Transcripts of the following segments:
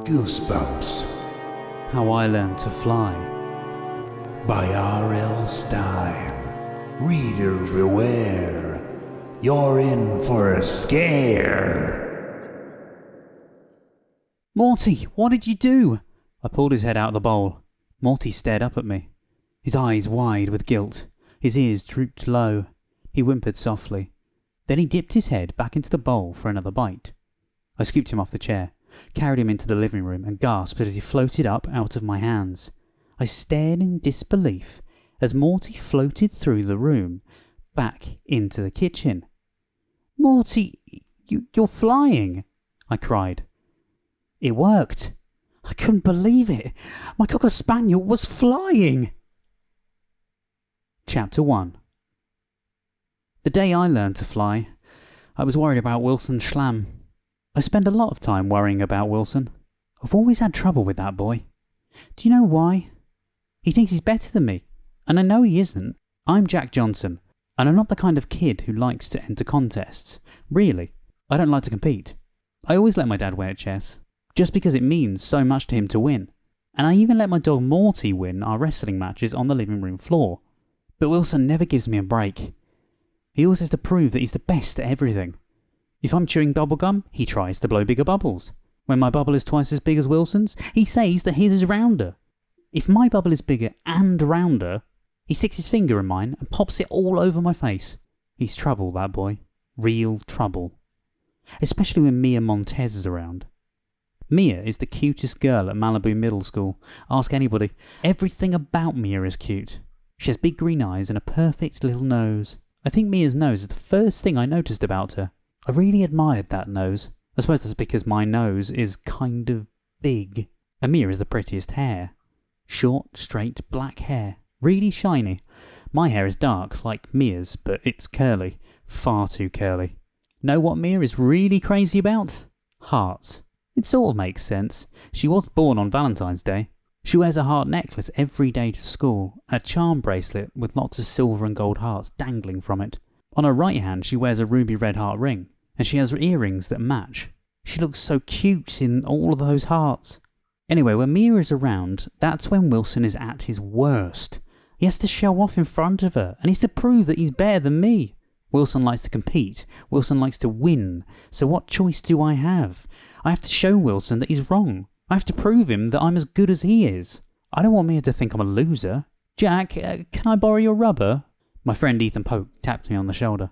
Goosebumps How I Learned to Fly by R.L. Stine. Reader beware, you're in for a scare. Morty, what did you do? I pulled his head out of the bowl. Morty stared up at me, his eyes wide with guilt. His ears drooped low. He whimpered softly. Then he dipped his head back into the bowl for another bite. I scooped him off the chair, carried him into the living room, and gasped as he floated up out of my hands. I stared in disbelief as Morty floated through the room, back into the kitchen. Morty, you're flying, I cried. It worked. I couldn't believe it. My Cocker Spaniel was flying. Chapter 1. The day I learned to fly, I was worried about Wilson Schlame. I spend a lot of time worrying about Wilson. I've always had trouble with that boy. Do you know why? He thinks he's better than me, and I know he isn't. I'm Jack Johnson, and I'm not the kind of kid who likes to enter contests. Really, I don't like to compete. I always let my dad win at chess, just because it means so much to him to win. And I even let my dog Morty win our wrestling matches on the living room floor. But Wilson never gives me a break. He always has to prove that he's the best at everything. If I'm chewing bubblegum, he tries to blow bigger bubbles. When my bubble is twice as big as Wilson's, he says that his is rounder. If my bubble is bigger and rounder, he sticks his finger in mine and pops it all over my face. He's trouble, that boy. Real trouble. Especially when Mia Montez is around. Mia is the cutest girl at Malibu Middle School. Ask anybody. Everything about Mia is cute. She has big green eyes and a perfect little nose. I think Mia's nose is the first thing I noticed about her. I really admired that nose. I suppose that's because my nose is kind of big. And Mia is the prettiest hair. Short, straight, black hair. Really shiny. My hair is dark, like Mia's, but it's curly. Far too curly. Know what Mia is really crazy about? Hearts. It sort of makes sense. She was born on Valentine's Day. She wears a heart necklace every day to school, a charm bracelet with lots of silver and gold hearts dangling from it. On her right hand she wears a ruby red heart ring, and she has earrings that match. She looks so cute in all of those hearts. Anyway, when Mia is around, that's when Wilson is at his worst. He has to show off in front of her, and he's to prove that he's better than me. Wilson likes to compete. Wilson likes to win. So what choice do I have? I have to show Wilson that he's wrong. I have to prove him that I'm as good as he is. I don't want Mia to think I'm a loser. Jack, can I borrow your rubber? My friend Ethan Polk tapped me on the shoulder.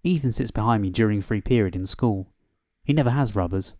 Ethan sits behind me during free period in school. He never has rubbers.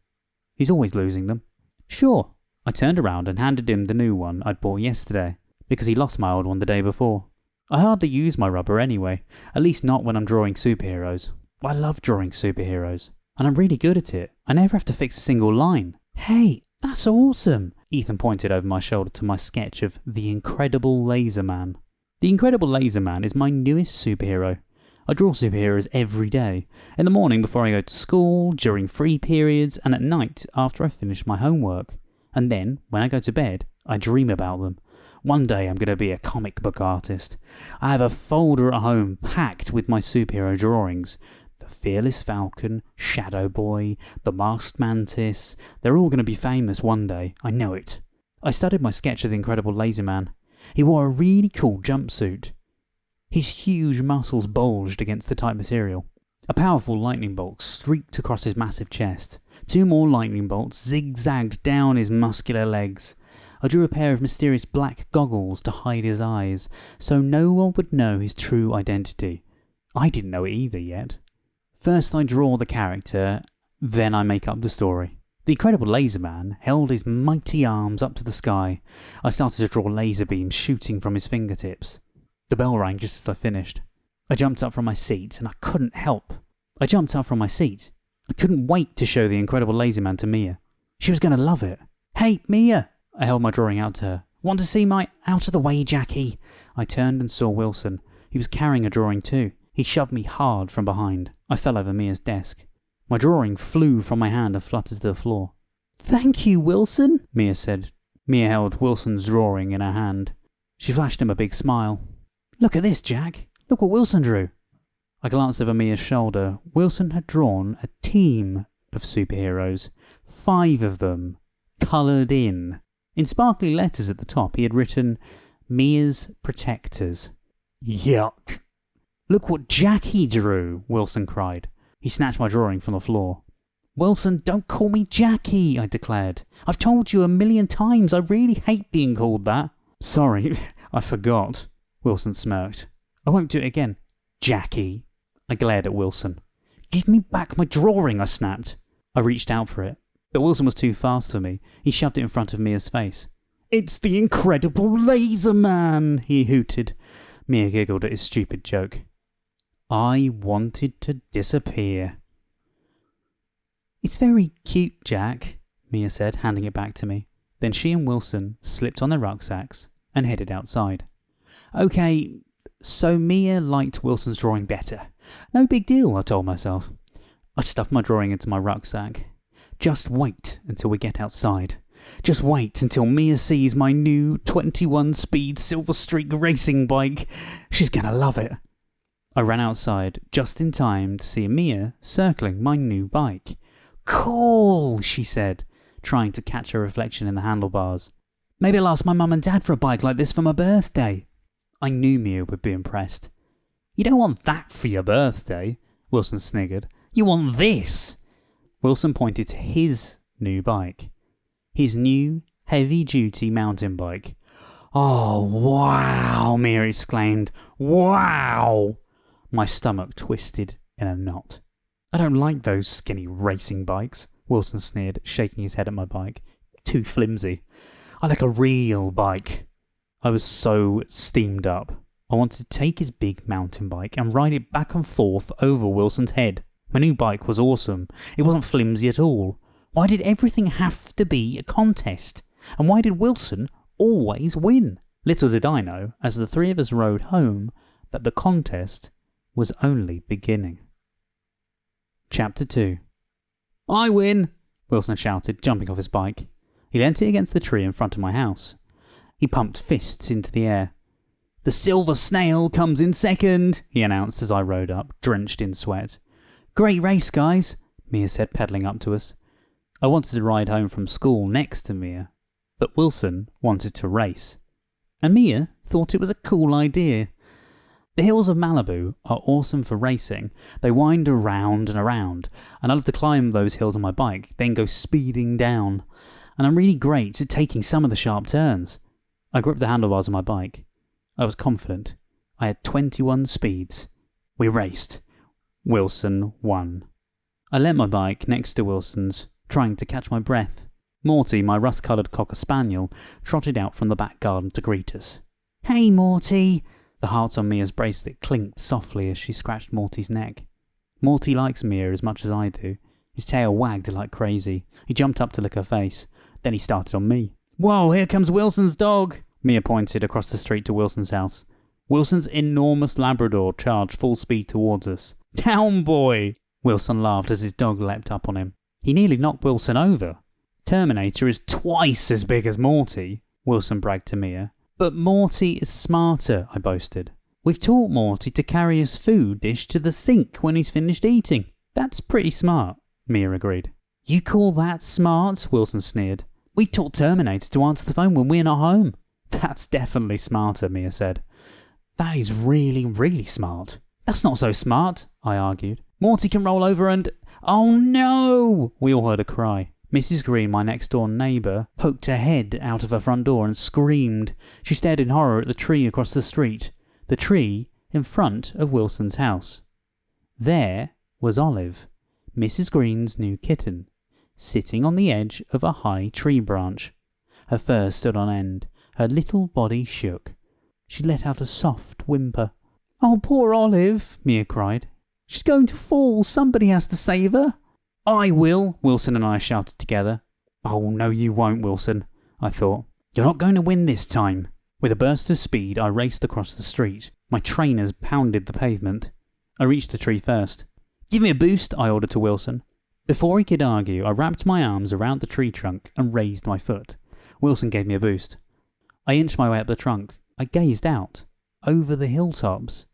He's always losing them. Sure. I turned around and handed him the new one I'd bought yesterday, because he lost my old one the day before. I hardly use my rubber anyway, at least not when I'm drawing superheroes. I love drawing superheroes, and I'm really good at it. I never have to fix a single line. Hey, that's awesome! Ethan pointed over my shoulder to my sketch of The Incredible Laser Man. The Incredible Laser Man is my newest superhero. I draw superheroes every day, in the morning before I go to school, during free periods, and at night after I finish my homework. And then, when I go to bed, I dream about them. One day I'm going to be a comic book artist. I have a folder at home packed with my superhero drawings. The Fearless Falcon, Shadow Boy, the Masked Mantis. They're all going to be famous one day. I know it. I studied my sketch of the Incredible Laser Man. He wore a really cool jumpsuit. His huge muscles bulged against the tight material. A powerful lightning bolt streaked across his massive chest. 2 more lightning bolts zigzagged down his muscular legs. I drew a pair of mysterious black goggles to hide his eyes, so no one would know his true identity. I didn't know it either yet. First I draw the character, then I make up the story. The Incredible Laser Man held his mighty arms up to the sky. I started to draw laser beams shooting from his fingertips. The bell rang just as I finished. I jumped up from my seat, and I couldn't wait to show the Incredible Laser Man to Mia. She was going to love it. Hey, Mia! I held my drawing out to her. Want to see my... Out of the way, Jackie! I turned and saw Wilson. He was carrying a drawing too. He shoved me hard from behind. I fell over Mia's desk. My drawing flew from my hand and fluttered to the floor. Thank you, Wilson, Mia said. Mia held Wilson's drawing in her hand. She flashed him a big smile. Look at this, Jack. Look what Wilson drew. I glanced over Mia's shoulder. Wilson had drawn a team of superheroes. 5 of them, coloured in. In sparkly letters at the top, he had written, Mia's Protectors. Yuck. Look what Jackie drew, Wilson cried. He snatched my drawing from the floor. Wilson, don't call me Jackie, I declared. I've told you 1,000,000 times I really hate being called that. Sorry, I forgot, Wilson smirked. I won't do it again. Jackie. I glared at Wilson. Give me back my drawing, I snapped. I reached out for it, but Wilson was too fast for me. He shoved it in front of Mia's face. It's the Incredible Laser Man, he hooted. Mia giggled at his stupid joke. I wanted to disappear. It's very cute, Jack, Mia said, handing it back to me. Then she and Wilson slipped on their rucksacks and headed outside. Okay, so Mia liked Wilson's drawing better. No big deal, I told myself. I stuffed my drawing into my rucksack. Just wait until we get outside. Just wait until Mia sees my new 21-speed Silver Streak racing bike. She's gonna love it. I ran outside just in time to see Mia circling my new bike. Cool, she said, trying to catch her reflection in the handlebars. Maybe I'll ask my mum and dad for a bike like this for my birthday. I knew Mia would be impressed. You don't want that for your birthday, Wilson sniggered. You want this. Wilson pointed to his new bike. His new, heavy-duty mountain bike. Oh, wow, Mia exclaimed. Wow! My stomach twisted in a knot. I don't like those skinny racing bikes, Wilson sneered, shaking his head at my bike. Too flimsy. I like a real bike. I was so steamed up. I wanted to take his big mountain bike and ride it back and forth over Wilson's head. My new bike was awesome. It wasn't flimsy at all. Why did everything have to be a contest? And why did Wilson always win? Little did I know, as the 3 of us rode home, that the contest was only beginning. Chapter 2. I win, Wilson shouted, jumping off his bike. He leant it against the tree in front of my house. He pumped fists into the air. The Silver Snail comes in second, he announced as I rode up, drenched in sweat. Great race, guys, Mia said, pedalling up to us. I wanted to ride home from school next to Mia, but Wilson wanted to race. And Mia thought it was a cool idea. The hills of Malibu are awesome for racing. They wind around and around, and I love to climb those hills on my bike, then go speeding down. And I'm really great at taking some of the sharp turns. I gripped the handlebars of my bike. I was confident. I had 21 speeds. We raced. Wilson won. I leant my bike next to Wilson's, trying to catch my breath. Morty, my rust-coloured cocker spaniel, trotted out from the back garden to greet us. Hey, Morty! The heart on Mia's bracelet clinked softly as she scratched Morty's neck. Morty likes Mia as much as I do. His tail wagged like crazy. He jumped up to lick her face. Then he started on me. Whoa, here comes Wilson's dog! Mia pointed across the street to Wilson's house. Wilson's enormous Labrador charged full speed towards us. Down, boy! Wilson laughed as his dog leapt up on him. He nearly knocked Wilson over. Terminator is twice as big as Morty, Wilson bragged to Mia. But Morty is smarter, I boasted. We've taught Morty to carry his food dish to the sink when he's finished eating. That's pretty smart, Mia agreed. You call that smart? Wilson sneered. We taught Terminator to answer the phone when we're not home. That's definitely smarter, Mia said. That is really, really smart. That's not so smart, I argued. Morty can roll over and... Oh no! We all heard a cry. Mrs. Green, my next-door neighbour, poked her head out of her front door and screamed. She stared in horror at the tree across the street, the tree in front of Wilson's house. There was Olive, Mrs. Green's new kitten, sitting on the edge of a high tree branch. Her fur stood on end. Her little body shook. She let out a soft whimper. Oh, poor Olive, Mia cried. She's going to fall. Somebody has to save her. I will, Wilson and I shouted together. Oh, no you won't, Wilson, I thought. You're not going to win this time. With a burst of speed, I raced across the street. My trainers pounded the pavement. I reached the tree first. Give me a boost, I ordered to Wilson. Before he could argue, I wrapped my arms around the tree trunk and raised my foot. Wilson gave me a boost. I inched my way up the trunk. I gazed out, over the hilltops.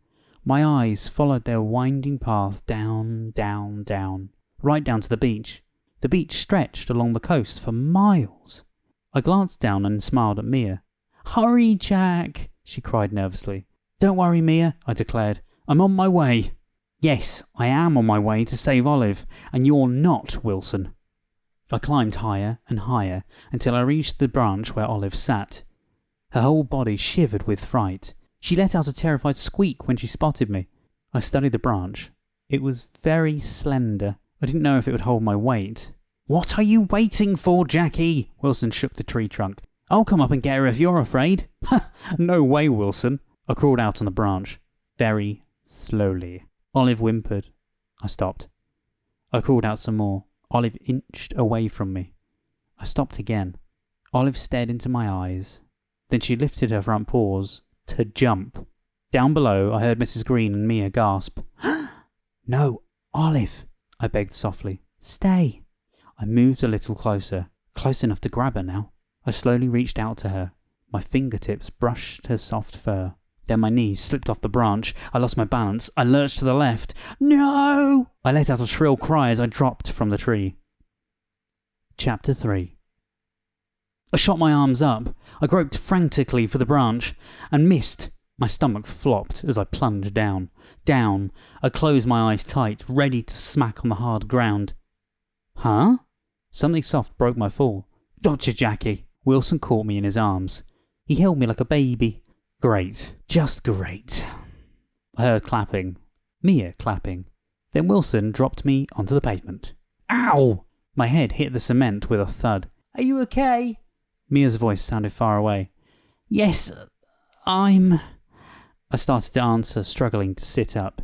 My eyes followed their winding path down, down, down, right down to the beach. The beach stretched along the coast for miles. I glanced down and smiled at Mia. "Hurry, Jack!" she cried nervously. "Don't worry, Mia," I declared. "I'm on my way." "Yes, I am on my way to save Olive, and you're not, Wilson." I climbed higher and higher until I reached the branch where Olive sat. Her whole body shivered with fright. She let out a terrified squeak when she spotted me. I studied the branch. It was very slender. I didn't know if it would hold my weight. "What are you waiting for, Jackie?" Wilson shook the tree trunk. "I'll come up and get her if you're afraid." "Ha! No way, Wilson." I crawled out on the branch. Very slowly. Olive whimpered. I stopped. I crawled out some more. Olive inched away from me. I stopped again. Olive stared into my eyes. Then she lifted her front paws to jump. Down below, I heard Mrs. Green and Mia gasp. "No, Olive," I begged softly. "Stay." I moved a little closer, close enough to grab her now. I slowly reached out to her. My fingertips brushed her soft fur. Then my knees slipped off the branch. I lost my balance. I lurched to the left. "No!" I let out a shrill cry as I dropped from the tree. Chapter 3. I shot my arms up. I groped frantically for the branch and missed. My stomach flopped as I plunged down. Down. I closed my eyes tight, ready to smack on the hard ground. Huh? Something soft broke my fall. "Gotcha, Jackie." Wilson caught me in his arms. He held me like a baby. Great. Just great. I heard clapping. Mia clapping. Then Wilson dropped me onto the pavement. "Ow!" My head hit the cement with a thud. "Are you okay?" Mia's voice sounded far away. "Yes, I'm..." I started to answer, struggling to sit up.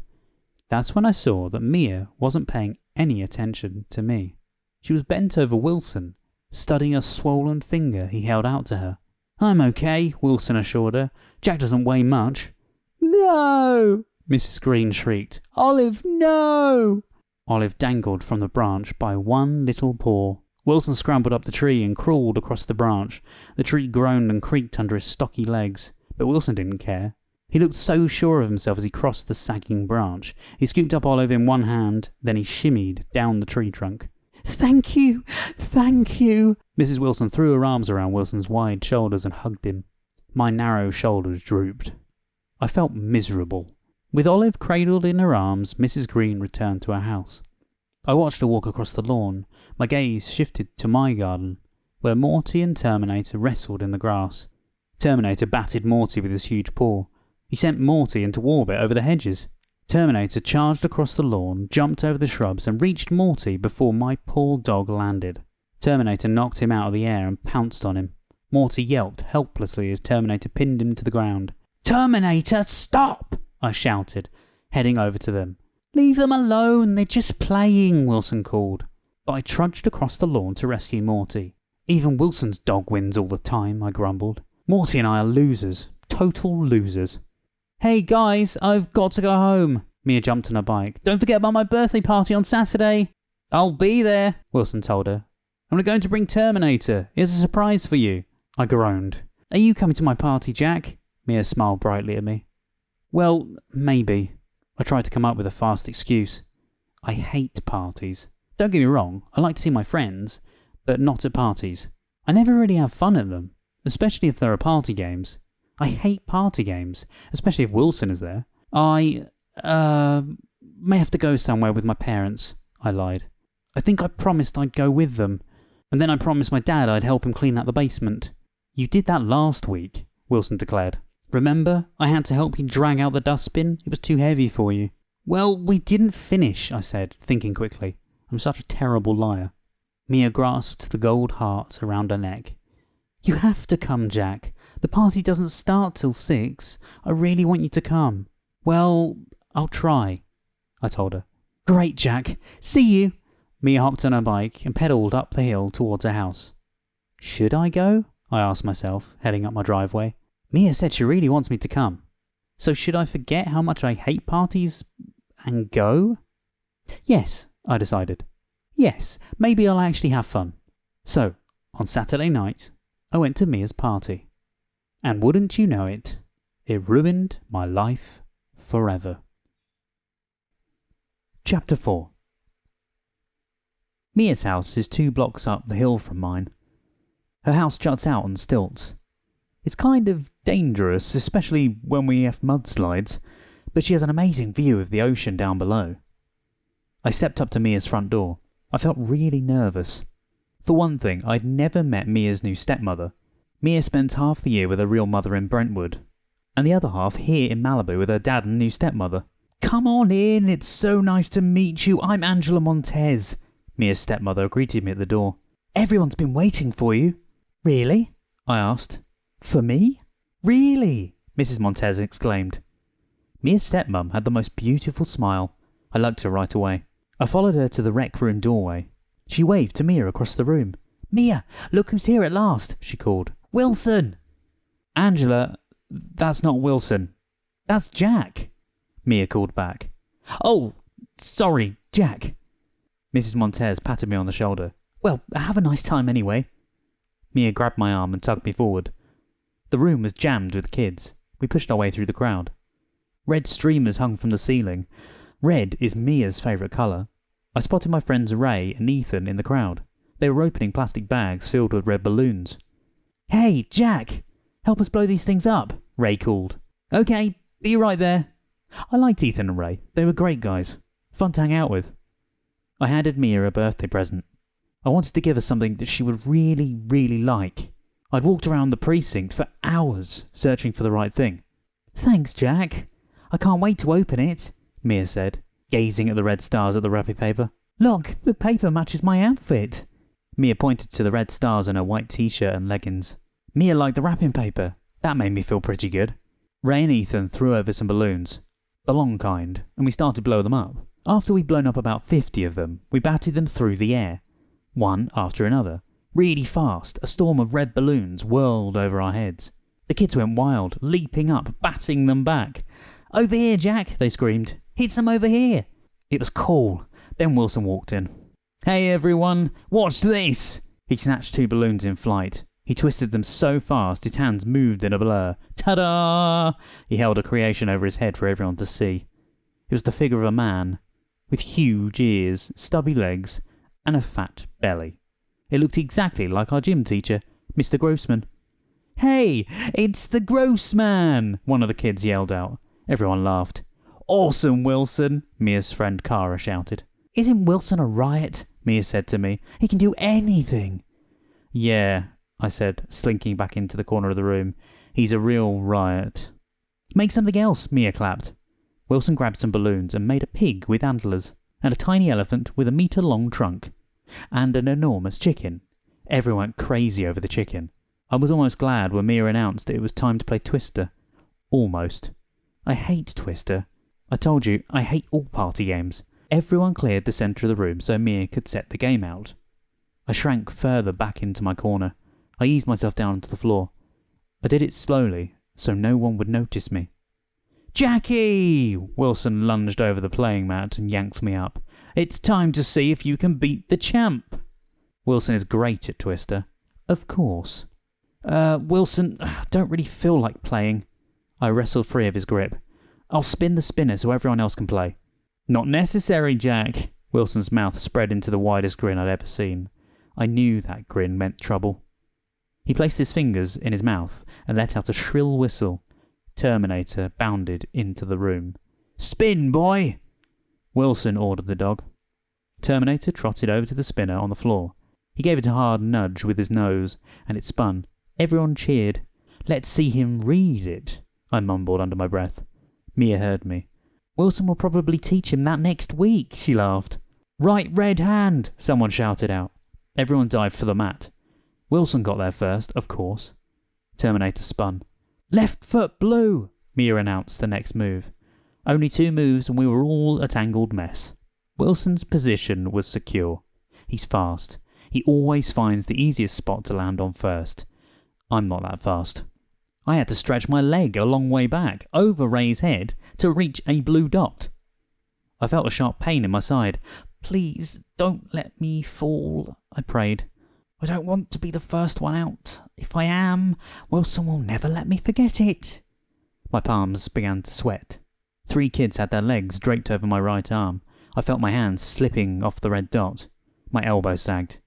That's when I saw that Mia wasn't paying any attention to me. She was bent over Wilson, studying a swollen finger he held out to her. "I'm okay," Wilson assured her. "Jack doesn't weigh much." "No!" Mrs. Green shrieked. "Olive, no!" Olive dangled from the branch by one little paw. Wilson scrambled up the tree and crawled across the branch. The tree groaned and creaked under his stocky legs, but Wilson didn't care. He looked so sure of himself as he crossed the sagging branch. He scooped up Olive in one hand, then he shimmied down the tree trunk. "Thank you! Thank you!" Mrs. Wilson threw her arms around Wilson's wide shoulders and hugged him. My narrow shoulders drooped. I felt miserable. With Olive cradled in her arms, Mrs. Green returned to her house. I watched her walk across the lawn. My gaze shifted to my garden, where Morty and Terminator wrestled in the grass. Terminator batted Morty with his huge paw. He sent Morty into orbit over the hedges. Terminator charged across the lawn, jumped over the shrubs, and reached Morty before my poor dog landed. Terminator knocked him out of the air and pounced on him. Morty yelped helplessly as Terminator pinned him to the ground. "Terminator, stop!" I shouted, heading over to them. "Leave them alone, they're just playing," Wilson called. But I trudged across the lawn to rescue Morty. "Even Wilson's dog wins all the time," I grumbled. "Morty and I are losers. Total losers." "Hey guys, I've got to go home." Mia jumped on her bike. "Don't forget about my birthday party on Saturday." "I'll be there," Wilson told her. "I'm going to bring Terminator. Here's a surprise for you." I groaned. "Are you coming to my party, Jack?" Mia smiled brightly at me. "Well, maybe." I tried to come up with a fast excuse. I hate parties. Don't get me wrong, I like to see my friends, but not at parties. I never really have fun at them, especially if there are party games. I hate party games, especially if Wilson is there. I may have to go somewhere with my parents," I lied. "I think I promised I'd go with them, and then I promised my dad I'd help him clean out the basement." "You did that last week," Wilson declared. "Remember? I had to help you drag out the dustbin. It was too heavy for you." "Well, we didn't finish," I said, thinking quickly. I'm such a terrible liar. Mia grasped the gold heart around her neck. "You have to come, Jack. The party doesn't start till 6. I really want you to come." "Well, I'll try," I told her. "Great, Jack. See you." Mia hopped on her bike and pedalled up the hill towards her house. Should I go? I asked myself, heading up my driveway. Mia said she really wants me to come. So should I forget how much I hate parties and go? Yes, I decided. Yes, maybe I'll actually have fun. So, on Saturday night, I went to Mia's party. And wouldn't you know it, it ruined my life forever. Chapter 4. Mia's house is 2 blocks up the hill from mine. Her house juts out on stilts. It's kind of dangerous, especially when we have mudslides, but she has an amazing view of the ocean down below. I stepped up to Mia's front door. I felt really nervous. For one thing, I'd never met Mia's new stepmother. Mia spent half the year with her real mother in Brentwood, and the other half here in Malibu with her dad and new stepmother. "Come on in, it's so nice to meet you. I'm Angela Montez." Mia's stepmother greeted me at the door. "Everyone's been waiting for you." "Really?" I asked. "For me?" "Really?" Mrs. Montez exclaimed. Mia's stepmom had the most beautiful smile. I liked her right away. I followed her to the rec room doorway. She waved to Mia across the room. "Mia, look who's here at last," she called. "Wilson!" "Angela, that's not Wilson. That's Jack," Mia called back. "Oh, sorry, Jack." Mrs. Montez patted me on the shoulder. "Well, have a nice time anyway." Mia grabbed my arm and tugged me forward. The room was jammed with kids. We pushed our way through the crowd. Red streamers hung from the ceiling. Red is Mia's favourite colour. I spotted my friends Ray and Ethan in the crowd. They were opening plastic bags filled with red balloons. "Hey, Jack! Help us blow these things up," Ray called. "Okay, be right there." I liked Ethan and Ray. They were great guys. Fun to hang out with. I handed Mia a birthday present. I wanted to give her something that she would really, really like. I'd walked around the precinct for hours searching for the right thing. "Thanks, Jack. I can't wait to open it," Mia said, gazing at the red stars at the wrapping paper. "Look, the paper matches my outfit." Mia pointed to the red stars on her white t-shirt and leggings. Mia liked the wrapping paper. That made me feel pretty good. Ray and Ethan threw over some balloons, the long kind, and we started to blow them up. After we'd blown up about 50 of them, we batted them through the air, one after another. Really fast, a storm of red balloons whirled over our heads. The kids went wild, leaping up, batting them back. "Over here, Jack," they screamed. "Hit some over here." It was cool. Then Wilson walked in. "Hey everyone, watch this!" He snatched 2 balloons in flight. He twisted them so fast his hands moved in a blur. Ta-da! He held a creation over his head for everyone to see. It was the figure of a man, with huge ears, stubby legs, and a fat belly. It looked exactly like our gym teacher, Mr. Grossman. "Hey, it's the Grossman!" one of the kids yelled out. Everyone laughed. "Awesome, Wilson!" Mia's friend Cara shouted. "Isn't Wilson a riot?" Mia said to me. "He can do anything." "Yeah," I said, slinking back into the corner of the room. "He's a real riot." "Make something else," Mia clapped. Wilson grabbed some balloons and made a pig with antlers, and a tiny elephant with a metre-long trunk, and an enormous chicken. Everyone went crazy over the chicken. I was almost glad when Mia announced that it was time to play Twister. Almost. I hate Twister. I told you, I hate all party games. Everyone cleared the centre of the room so Mia could set the game out. I shrank further back into my corner. I eased myself down onto the floor. I did it slowly, so no one would notice me. "Jackie!" Wilson lunged over the playing mat and yanked me up. "It's time to see if you can beat the champ." Wilson is great at Twister. Of course. Wilson, don't really feel like playing." I wrestled free of his grip. "I'll spin the spinner so everyone else can play." "Not necessary, Jack." Wilson's mouth spread into the widest grin I'd ever seen. I knew that grin meant trouble. He placed his fingers in his mouth and let out a shrill whistle. Terminator bounded into the room. "Spin, boy!" Wilson ordered the dog. Terminator trotted over to the spinner on the floor. He gave it a hard nudge with his nose, and it spun. Everyone cheered. "Let's see him read it," I mumbled under my breath. Mia heard me. "Wilson will probably teach him that next week," she laughed. "Right red hand," someone shouted out. Everyone dived for the mat. Wilson got there first, of course. Terminator spun. "Left foot blue," Mia announced the next move. Only 2 moves and we were all a tangled mess. Wilson's position was secure. He's fast. He always finds the easiest spot to land on first. I'm not that fast. I had to stretch my leg a long way back, over Ray's head, to reach a blue dot. I felt a sharp pain in my side. "Please, don't let me fall," I prayed. "I don't want to be the first one out. If I am, Wilson will never let me forget it." My palms began to sweat. 3 kids had their legs draped over my right arm. I felt my hands slipping off the red dot. My elbow sagged.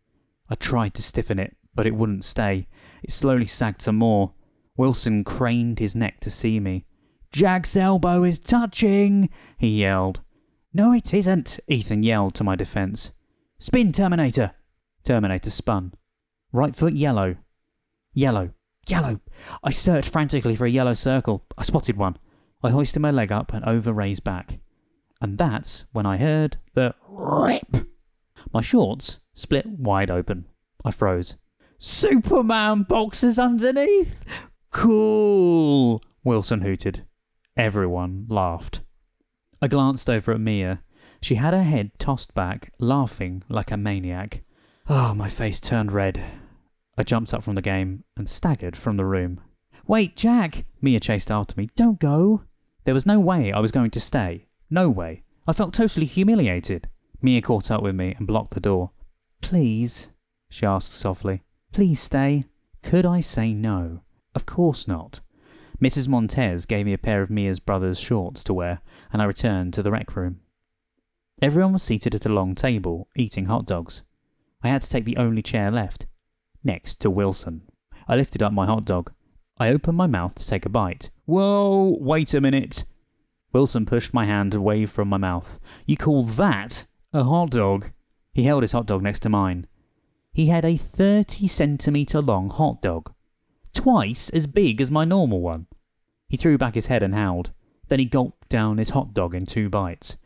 I tried to stiffen it, but it wouldn't stay. It slowly sagged some more. Wilson craned his neck to see me. "Jack's elbow is touching," he yelled. "No, it isn't," Ethan yelled to my defense. "Spin, Terminator!" Terminator spun. Right foot yellow. Yellow. Yellow. I searched frantically for a yellow circle. I spotted one. I hoisted my leg up and over Ray's back. And that's when I heard the rip. My shorts split wide open. I froze. "Superman boxes underneath! Cool!" Wilson hooted. Everyone laughed. I glanced over at Mia. She had her head tossed back, laughing like a maniac. Oh, my face turned red. I jumped up from the game and staggered from the room. "Wait, Jack!" Mia chased after me. "Don't go!" There was no way I was going to stay. No way. I felt totally humiliated. Mia caught up with me and blocked the door. "Please," she asked softly. "Please stay." Could I say no? Of course not. Mrs. Montez gave me a pair of Mia's brother's shorts to wear, and I returned to the rec room. Everyone was seated at a long table, eating hot dogs. I had to take the only chair left, next to Wilson. I lifted up my hot dog. I opened my mouth to take a bite. "Whoa, wait a minute." Wilson pushed my hand away from my mouth. "You call that a hot dog?" He held his hot dog next to mine. He had a 30-centimetre long hot dog, twice as big as my normal one. He threw back his head and howled. Then he gulped down his hot dog in 2 bites.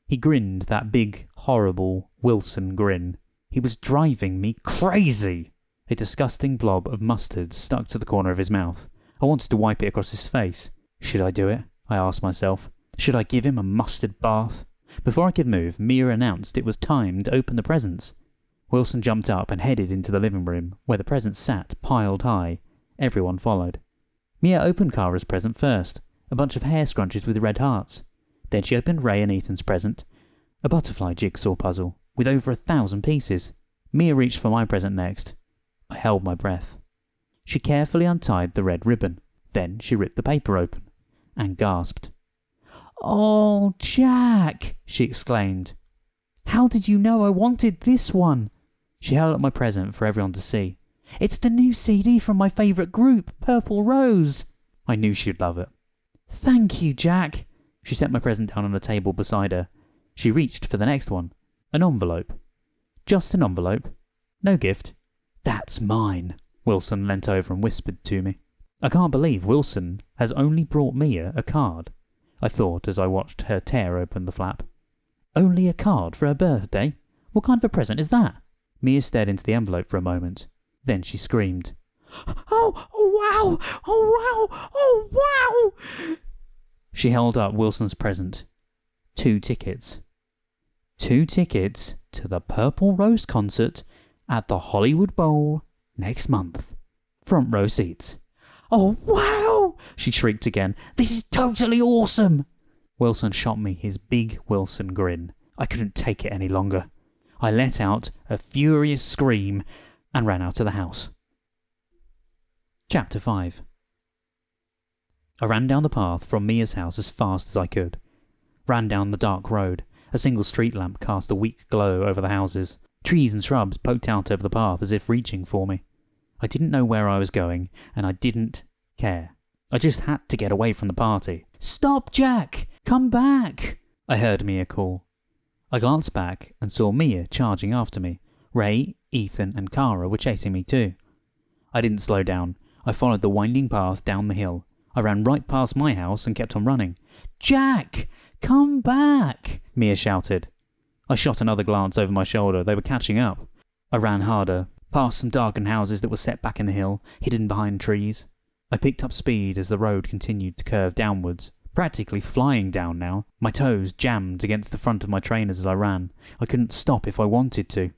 He grinned that big, horrible Wilson grin. He was driving me crazy. A disgusting blob of mustard stuck to the corner of his mouth. I wanted to wipe it across his face. Should I do it? I asked myself. Should I give him a mustard bath? Before I could move, Mia announced it was time to open the presents. Wilson jumped up and headed into the living room, where the presents sat piled high. Everyone followed. Mia opened Kara's present first, a bunch of hair scrunchies with red hearts. Then she opened Ray and Ethan's present, a butterfly jigsaw puzzle with over 1,000 pieces. Mia reached for my present next. I held my breath. She carefully untied the red ribbon. Then she ripped the paper open and gasped. "Oh, Jack!" she exclaimed. "How did you know I wanted this one?" She held up my present for everyone to see. "It's the new CD from my favourite group, Purple Rose." I knew she'd love it. "Thank you, Jack." She set my present down on a table beside her. She reached for the next one. An envelope. Just an envelope. No gift. "That's mine," Wilson leant over and whispered to me. I can't believe Wilson has only brought Mia a card, I thought as I watched her tear open the flap. Only a card for her birthday? What kind of a present is that? Mia stared into the envelope for a moment. Then she screamed. Oh wow! Oh wow! Oh wow! She held up Wilson's present. 2 tickets. 2 tickets to the Purple Rose concert at the Hollywood Bowl next month. Front row seats. "Oh wow!" she shrieked again. "This is totally awesome!" Wilson shot me his big Wilson grin. I couldn't take it any longer. I let out a furious scream and ran out of the house. Chapter 5. I ran down the path from Mia's house as fast as I could. Ran down the dark road. A single street lamp cast a weak glow over the houses. Trees and shrubs poked out over the path as if reaching for me. I didn't know where I was going, and I didn't care. I just had to get away from the party. "Stop, Jack! Come back!" I heard Mia call. I glanced back and saw Mia charging after me. Ray, Ethan, and Kara were chasing me too. I didn't slow down. I followed the winding path down the hill. I ran right past my house and kept on running. "Jack! Come back!" Mia shouted. I shot another glance over my shoulder. They were catching up. I ran harder, past some darkened houses that were set back in the hill, hidden behind trees. I picked up speed as the road continued to curve downwards, practically flying down now. My toes jammed against the front of my trainers as I ran. I couldn't stop if I wanted to.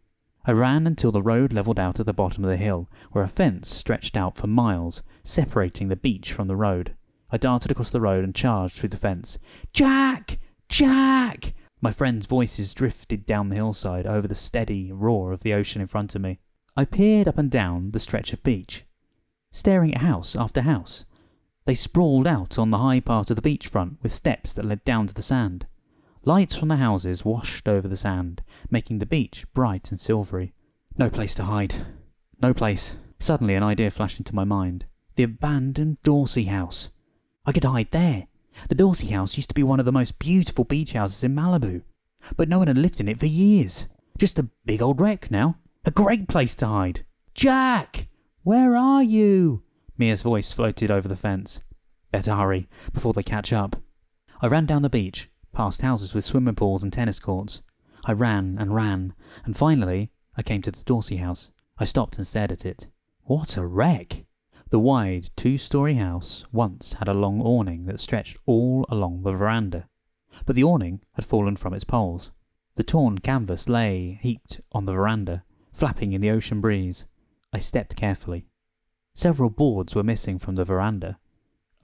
I ran until the road levelled out at the bottom of the hill, where a fence stretched out for miles, separating the beach from the road. I darted across the road and charged through the fence. "Jack! Jack!" My friends' voices drifted down the hillside over the steady roar of the ocean in front of me. I peered up and down the stretch of beach, staring at house after house. They sprawled out on the high part of the beachfront with steps that led down to the sand. Lights from the houses washed over the sand, making the beach bright and silvery. No place to hide. No place. Suddenly an idea flashed into my mind. The abandoned Dorsey house. I could hide there. The Dorsey house used to be one of the most beautiful beach houses in Malibu. But no one had lived in it for years. Just a big old wreck now. A great place to hide. Jack! Where are you? Mia's voice floated over the fence. Better hurry, before they catch up. I ran down the beach, past houses with swimming pools and tennis courts. I ran, and finally I came to the Dorsey house. I stopped and stared at it. What a wreck! The wide, 2-story house once had a long awning that stretched all along the veranda, but the awning had fallen from its poles. The torn canvas lay heaped on the veranda, flapping in the ocean breeze. I stepped carefully. Several boards were missing from the veranda.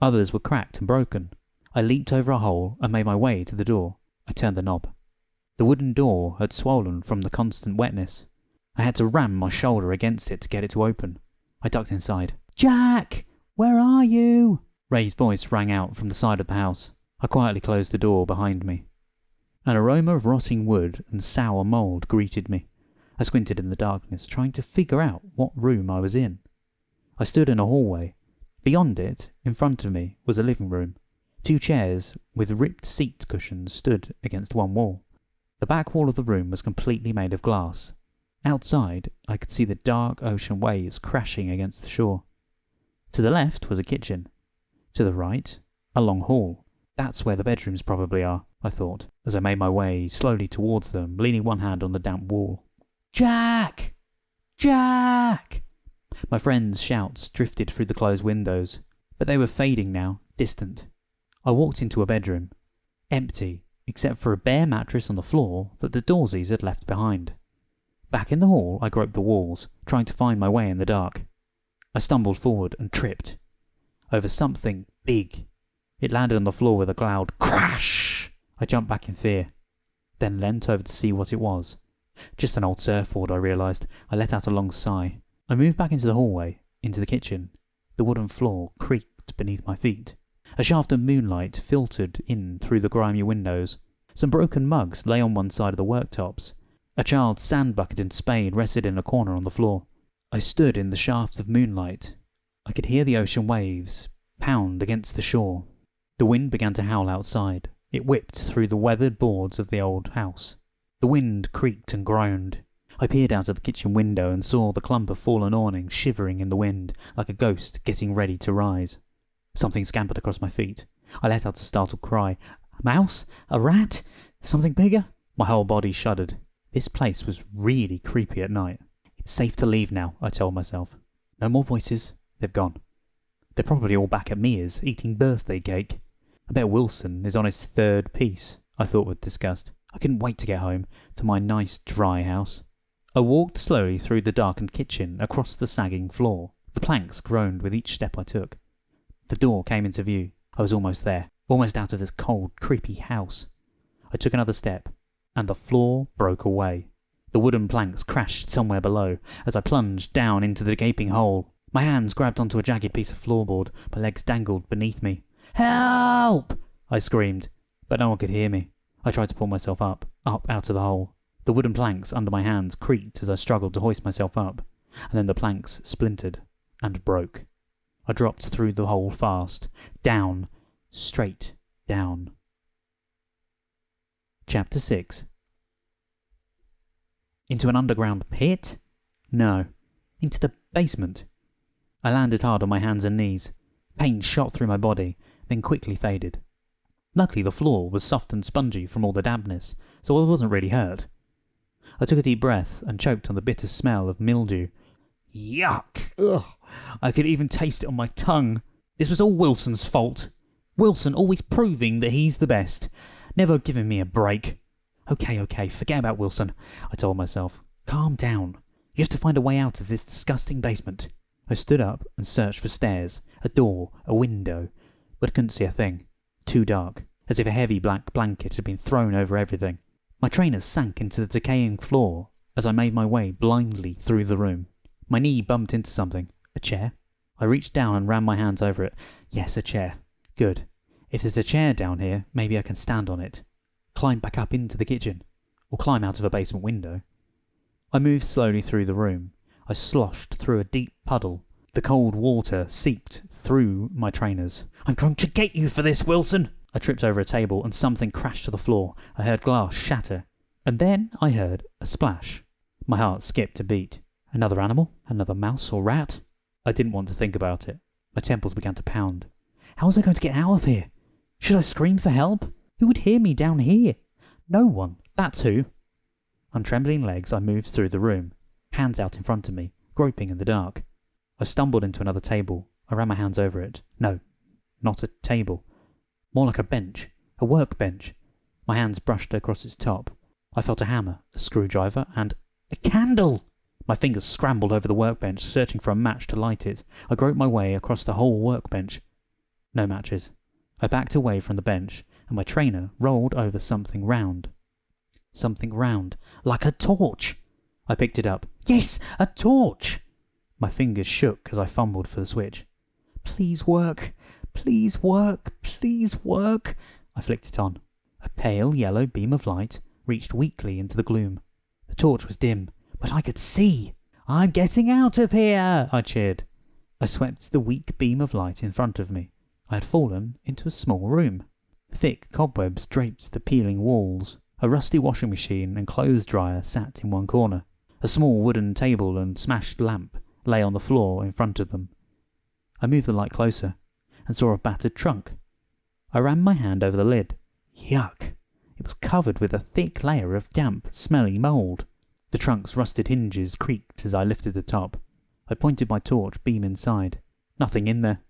Others were cracked and broken. I leaped over a hole and made my way to the door. I turned the knob. The wooden door had swollen from the constant wetness. I had to ram my shoulder against it to get it to open. I ducked inside. Jack! Where are you? Ray's voice rang out from the side of the house. I quietly closed the door behind me. An aroma of rotting wood and sour mould greeted me. I squinted in the darkness, trying to figure out what room I was in. I stood in a hallway. Beyond it, in front of me, was a living room. 2 chairs with ripped seat cushions stood against one wall. The back wall of the room was completely made of glass. Outside, I could see the dark ocean waves crashing against the shore. To the left was a kitchen. To the right, a long hall. That's where the bedrooms probably are, I thought, as I made my way slowly towards them, leaning one hand on the damp wall. Jack! Jack! My friends' shouts drifted through the closed windows, but they were fading now, distant. I walked into a bedroom. Empty, except for a bare mattress on the floor that the Dorseys had left behind. Back in the hall, I groped the walls, trying to find my way in the dark. I stumbled forward and tripped over something big. It landed on the floor with a loud crash. I jumped back in fear, then leant over to see what it was. Just an old surfboard, I realised. I let out a long sigh. I moved back into the hallway, into the kitchen. The wooden floor creaked beneath my feet. A shaft of moonlight filtered in through the grimy windows. Some broken mugs lay on one side of the worktops. A child's sand bucket and spade rested in a corner on the floor. I stood in the shaft of moonlight. I could hear the ocean waves pound against the shore. The wind began to howl outside. It whipped through the weathered boards of the old house. The wind creaked and groaned. I peered out of the kitchen window and saw the clump of fallen awning shivering in the wind like a ghost getting ready to rise. Something scampered across my feet. I let out a startled cry. A mouse? A rat? Something bigger? My whole body shuddered. This place was really creepy at night. It's safe to leave now, I told myself. No more voices. They've gone. They're probably all back at Mia's, eating birthday cake. I bet Wilson is on his 3rd piece, I thought with disgust. I couldn't wait to get home, to my nice dry house. I walked slowly through the darkened kitchen, across the sagging floor. The planks groaned with each step I took. The door came into view. I was almost there, almost out of this cold, creepy house. I took another step, and the floor broke away. The wooden planks crashed somewhere below as I plunged down into the gaping hole. My hands grabbed onto a jagged piece of floorboard. My legs dangled beneath me. Help! I screamed, but no one could hear me. I tried to pull myself up out of the hole. The wooden planks under my hands creaked as I struggled to hoist myself up, and then the planks splintered and broke. I dropped through the hole fast, down, straight down. Chapter 6. Into an underground pit? No, into the basement. I landed hard on my hands and knees. Pain shot through my body, then quickly faded. Luckily the floor was soft and spongy from all the dampness, so I wasn't really hurt. I took a deep breath and choked on the bitter smell of mildew. Yuck! Ugh! I could even taste it on my tongue. This was all Wilson's fault. Wilson always proving that he's the best, never giving me a break. Okay, forget about Wilson, I told myself. Calm down. You have to find a way out of this disgusting basement. I stood up and searched for stairs, a door, a window, but I couldn't see a thing. Too dark, as if a heavy black blanket had been thrown over everything. My trainers sank into the decaying floor as I made my way blindly through the room. My knee bumped into something. A chair? I reached down and ran my hands over it. Yes, a chair. Good. If there's a chair down here, maybe I can stand on it. climb back up into the kitchen, or climb out of a basement window. I moved slowly through the room. I sloshed through a deep puddle. The cold water seeped through my trainers. "I'm going to get you for this, Wilson!" I tripped over a table and something crashed to the floor. I heard glass shatter. And then I heard a splash. My heart skipped a beat. Another animal? Another mouse or rat? I didn't want to think about it. My temples began to pound. How was I going to get out of here? Should I scream for help? Who would hear me down here? No one. That's who. On trembling legs, I moved through the room, hands out in front of me, groping in the dark. I stumbled into another table. I ran my hands over it. No, not a table. More like a bench. A workbench. My hands brushed across its top. I felt a hammer, a screwdriver, and a candle! My fingers scrambled over the workbench, searching for a match to light it. I groped my way across the whole workbench. No matches. I backed away from the bench, and my trainer rolled over something round. Something round, like a torch! I picked it up. Yes, a torch! My fingers shook as I fumbled for the switch. Please work. Please work. Please work. I flicked it on. A pale yellow beam of light reached weakly into the gloom. The torch was dim, but I could see. "I'm getting out of here!" I cheered. I swept the weak beam of light in front of me. I had fallen into a small room. Thick cobwebs draped the peeling walls. A rusty washing machine and clothes dryer sat in one corner. A small wooden table and smashed lamp lay on the floor in front of them. I moved the light closer and saw a battered trunk. I ran my hand over the lid. Yuck! It was covered with a thick layer of damp, smelly mould. The trunk's rusted hinges creaked as I lifted the top. I pointed my torch beam inside. Nothing in there.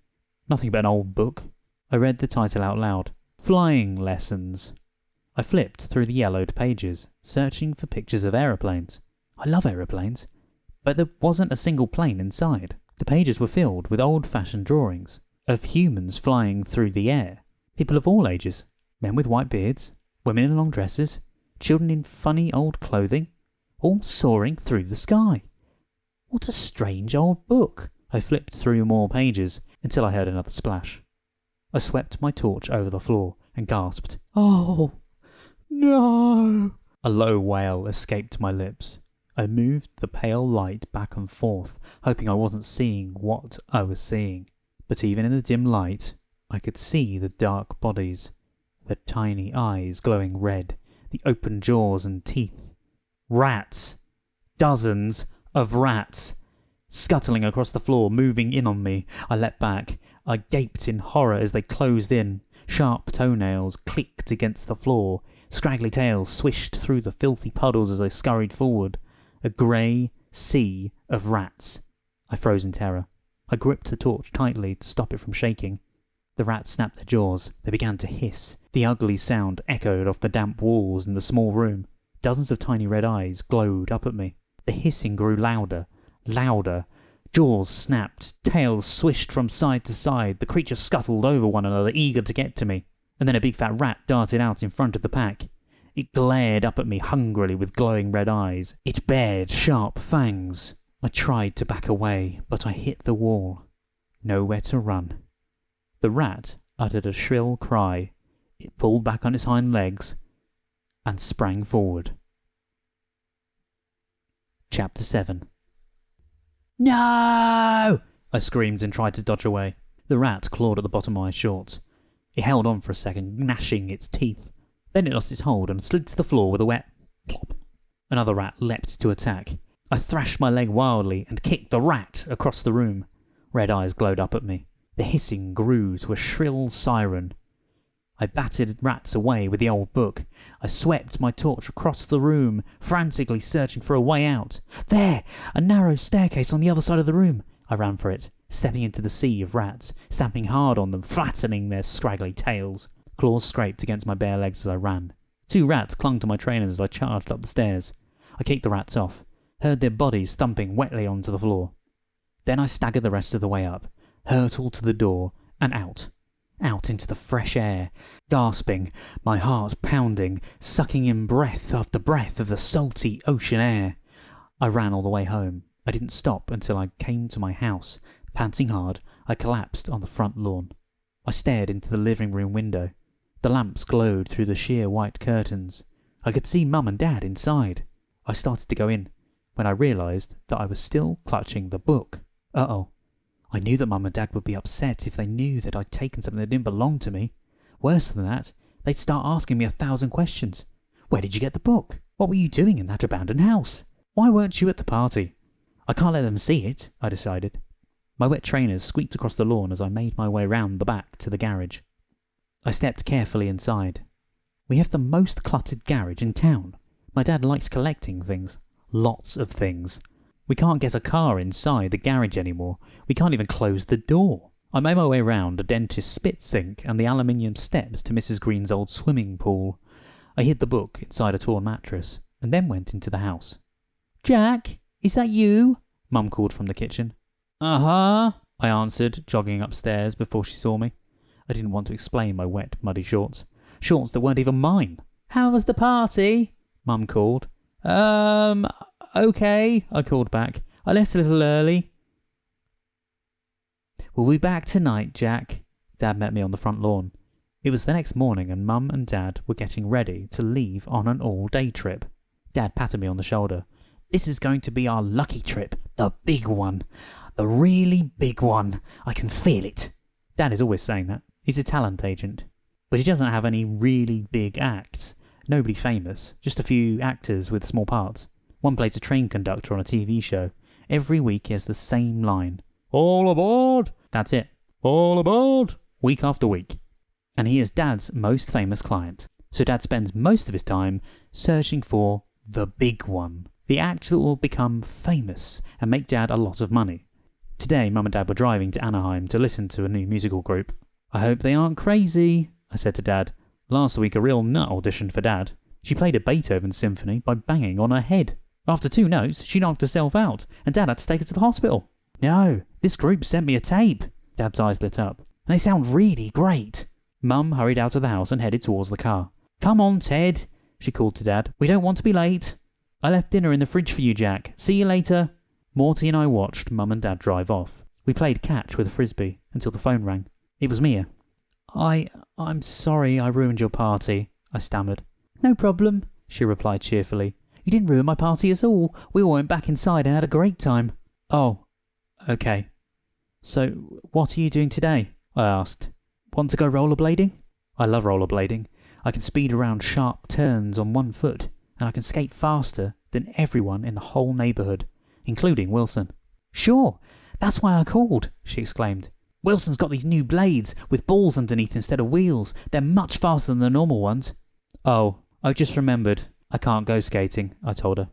Nothing but an old book. I read the title out loud. Flying Lessons. I flipped through the yellowed pages, searching for pictures of aeroplanes. I love aeroplanes, but there wasn't a single plane inside. The pages were filled with old-fashioned drawings of humans flying through the air. People of all ages. Men with white beards, women in long dresses, children in funny old clothing, all soaring through the sky. What a strange old book. I flipped through more pages until I heard another splash. I swept my torch over the floor and gasped, "Oh, no!" A low wail escaped my lips. I moved the pale light back and forth, hoping I wasn't seeing what I was seeing. But even in the dim light, I could see the dark bodies, the tiny eyes glowing red, the open jaws and teeth. Rats! Dozens of rats! Scuttling across the floor, moving in on me. I leapt back. I gaped in horror as they closed in. Sharp toenails clicked against the floor. Scraggly tails swished through the filthy puddles as they scurried forward. A grey sea of rats. I froze in terror. I gripped the torch tightly to stop it from shaking. The rats snapped their jaws. They began to hiss. The ugly sound echoed off the damp walls in the small room. Dozens of tiny red eyes glowed up at me. The hissing grew louder. Louder. Jaws snapped. Tails swished from side to side. The creatures scuttled over one another, eager to get to me. And then a big fat rat darted out in front of the pack. It glared up at me hungrily with glowing red eyes. It bared sharp fangs. I tried to back away, but I hit the wall. Nowhere to run. The rat uttered a shrill cry. It pulled back on its hind legs and sprang forward. Chapter 7. No! I screamed and tried to dodge away. The rat clawed at the bottom of my shorts. It held on for a second, gnashing its teeth. Then it lost its hold and slid to the floor with a wet plop. Another rat leapt to attack. I thrashed my leg wildly and kicked the rat across the room. Red eyes glowed up at me. The hissing grew to a shrill siren. I battered rats away with the old book. I swept my torch across the room, frantically searching for a way out. There! A narrow staircase on the other side of the room. I ran for it, stepping into the sea of rats, stamping hard on them, flattening their scraggly tails. Claws scraped against my bare legs as I ran. 2 rats clung to my trainers as I charged up the stairs. I kicked the rats off, heard their bodies thumping wetly onto the floor. Then I staggered the rest of the way up, hurtled to the door, and out. Out into the fresh air, gasping, my heart pounding, sucking in breath after breath of the salty ocean air. I ran all the way home. I didn't stop until I came to my house. Panting hard, I collapsed on the front lawn. I stared into the living room window. The lamps glowed through the sheer white curtains. I could see Mum and Dad inside. I started to go in, when I realised that I was still clutching the book. Uh-oh. I knew that Mum and Dad would be upset if they knew that I'd taken something that didn't belong to me. Worse than that, they'd start asking me 1,000 questions. Where did you get the book? What were you doing in that abandoned house? Why weren't you at the party? I can't let them see it, I decided. My wet trainers squeaked across the lawn as I made my way round the back to the garage. I stepped carefully inside. We have the most cluttered garage in town. My dad likes collecting things. Lots of things. We can't get a car inside the garage anymore. We can't even close the door. I made my way round a dentist's spit sink and the aluminium steps to Mrs. Green's old swimming pool. I hid the book inside a torn mattress and then went into the house. "Jack, is that you?" Mum called from the kitchen. "Uh-huh," I answered, jogging upstairs before she saw me. I didn't want to explain my wet, muddy shorts. Shorts that weren't even mine. "How was the party?" Mum called. Okay," I called back. "I left a little early." "We'll be back tonight, Jack." Dad met me on the front lawn. It was the next morning and Mum and Dad were getting ready to leave on an all-day trip. Dad patted me on the shoulder. "This is going to be our lucky trip. The big one. The really big one. I can feel it." Dad is always saying that. He's a talent agent. But he doesn't have any really big acts. Nobody famous. Just a few actors with small parts. One plays a train conductor on a TV show. Every week he has the same line. "All aboard!" That's it. "All aboard!" Week after week. And he is Dad's most famous client. So Dad spends most of his time searching for the big one. The act that will become famous and make Dad a lot of money. Today, Mum and Dad were driving to Anaheim to listen to a new musical group. "I hope they aren't crazy," I said to Dad. Last week, a real nut auditioned for Dad. She played a Beethoven symphony by banging on her head. After 2 notes, she knocked herself out, and Dad had to take her to the hospital. "No, this group sent me a tape." Dad's eyes lit up. "And they sound really great." Mum hurried out of the house and headed towards the car. "Come on, Ted," she called to Dad. "We don't want to be late." "I left dinner in the fridge for you, Jack. See you later." Morty and I watched Mum and Dad drive off. We played catch with a frisbee until the phone rang. It was Mia. I'm sorry I ruined your party," I stammered. "No problem," she replied cheerfully. "You didn't ruin my party at all. We all went back inside and had a great time." "Oh, okay. So, what are you doing today?" I asked. "Want to go rollerblading?" I love rollerblading. I can speed around sharp turns on one foot, and I can skate faster than everyone in the whole neighbourhood, including Wilson. "Sure, that's why I called," she exclaimed. "Wilson's got these new blades with balls underneath instead of wheels. They're much faster than the normal ones." "Oh, I've just remembered. I can't go skating," I told her.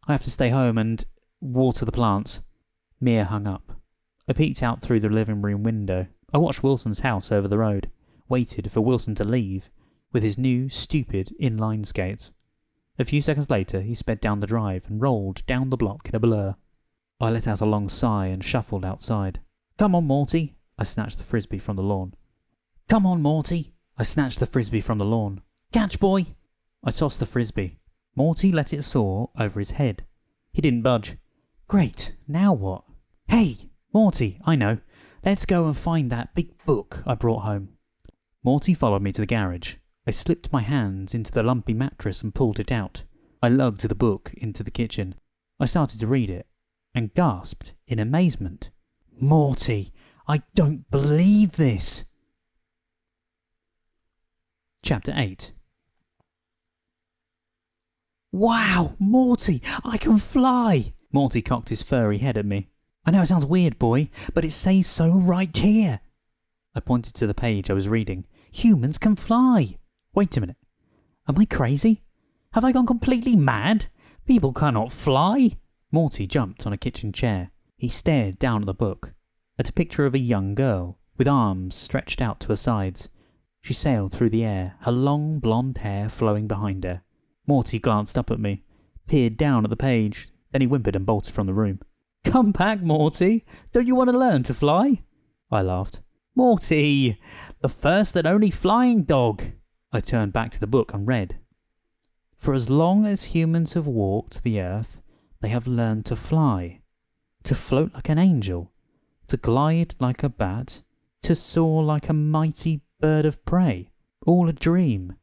"I have to stay home and water the plants." Mia hung up. I peeked out through the living room window. I watched Wilson's house over the road, waited for Wilson to leave with his new, stupid inline skates. A few seconds later, he sped down the drive and rolled down the block in a blur. I let out a long sigh and shuffled outside. "Come on, Morty." I snatched the frisbee from the lawn. "Come on, Morty." I snatched the frisbee from the lawn. "Catch, boy." I tossed the frisbee. Morty let it soar over his head. He didn't budge. "Great, now what?" "Hey, Morty, I know. Let's go and find that big book I brought home." Morty followed me to the garage. I slipped my hands into the lumpy mattress and pulled it out. I lugged the book into the kitchen. I started to read it and gasped in amazement. "Morty, I don't believe this." Chapter 8. "Wow, Morty, I can fly!" Morty cocked his furry head at me. "I know it sounds weird, boy, but it says so right here." I pointed to the page I was reading. "Humans can fly." Wait a minute. Am I crazy? Have I gone completely mad? People cannot fly. Morty jumped on a kitchen chair. He stared down at the book, at a picture of a young girl, with arms stretched out to her sides. She sailed through the air, her long blonde hair flowing behind her. Morty glanced up at me, peered down at the page, then he whimpered and bolted from the room. "Come back, Morty. Don't you want to learn to fly?" I laughed. "Morty, the first and only flying dog." I turned back to the book and read. "For as long as humans have walked the earth, they have learned to fly, to float like an angel, to glide like a bat, to soar like a mighty bird of prey. All a dream.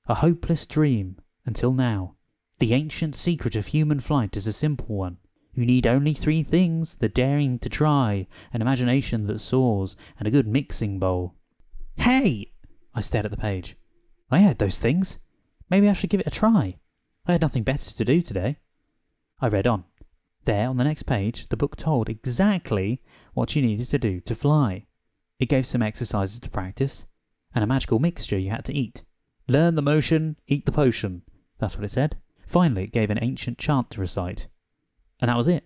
A hopeless dream, until now. The ancient secret of human flight is a simple one. You need only 3 things: the daring to try, an imagination that soars, and a good mixing bowl. Hey! I stared at the page. I had those things. Maybe I should give it a try. I had nothing better to do today. I read on. There, on the next page, the book told exactly what you needed to do to fly. It gave some exercises to practice, and a magical mixture you had to eat. Learn the motion, eat the potion. That's what it said. Finally, it gave an ancient chant to recite. And that was it.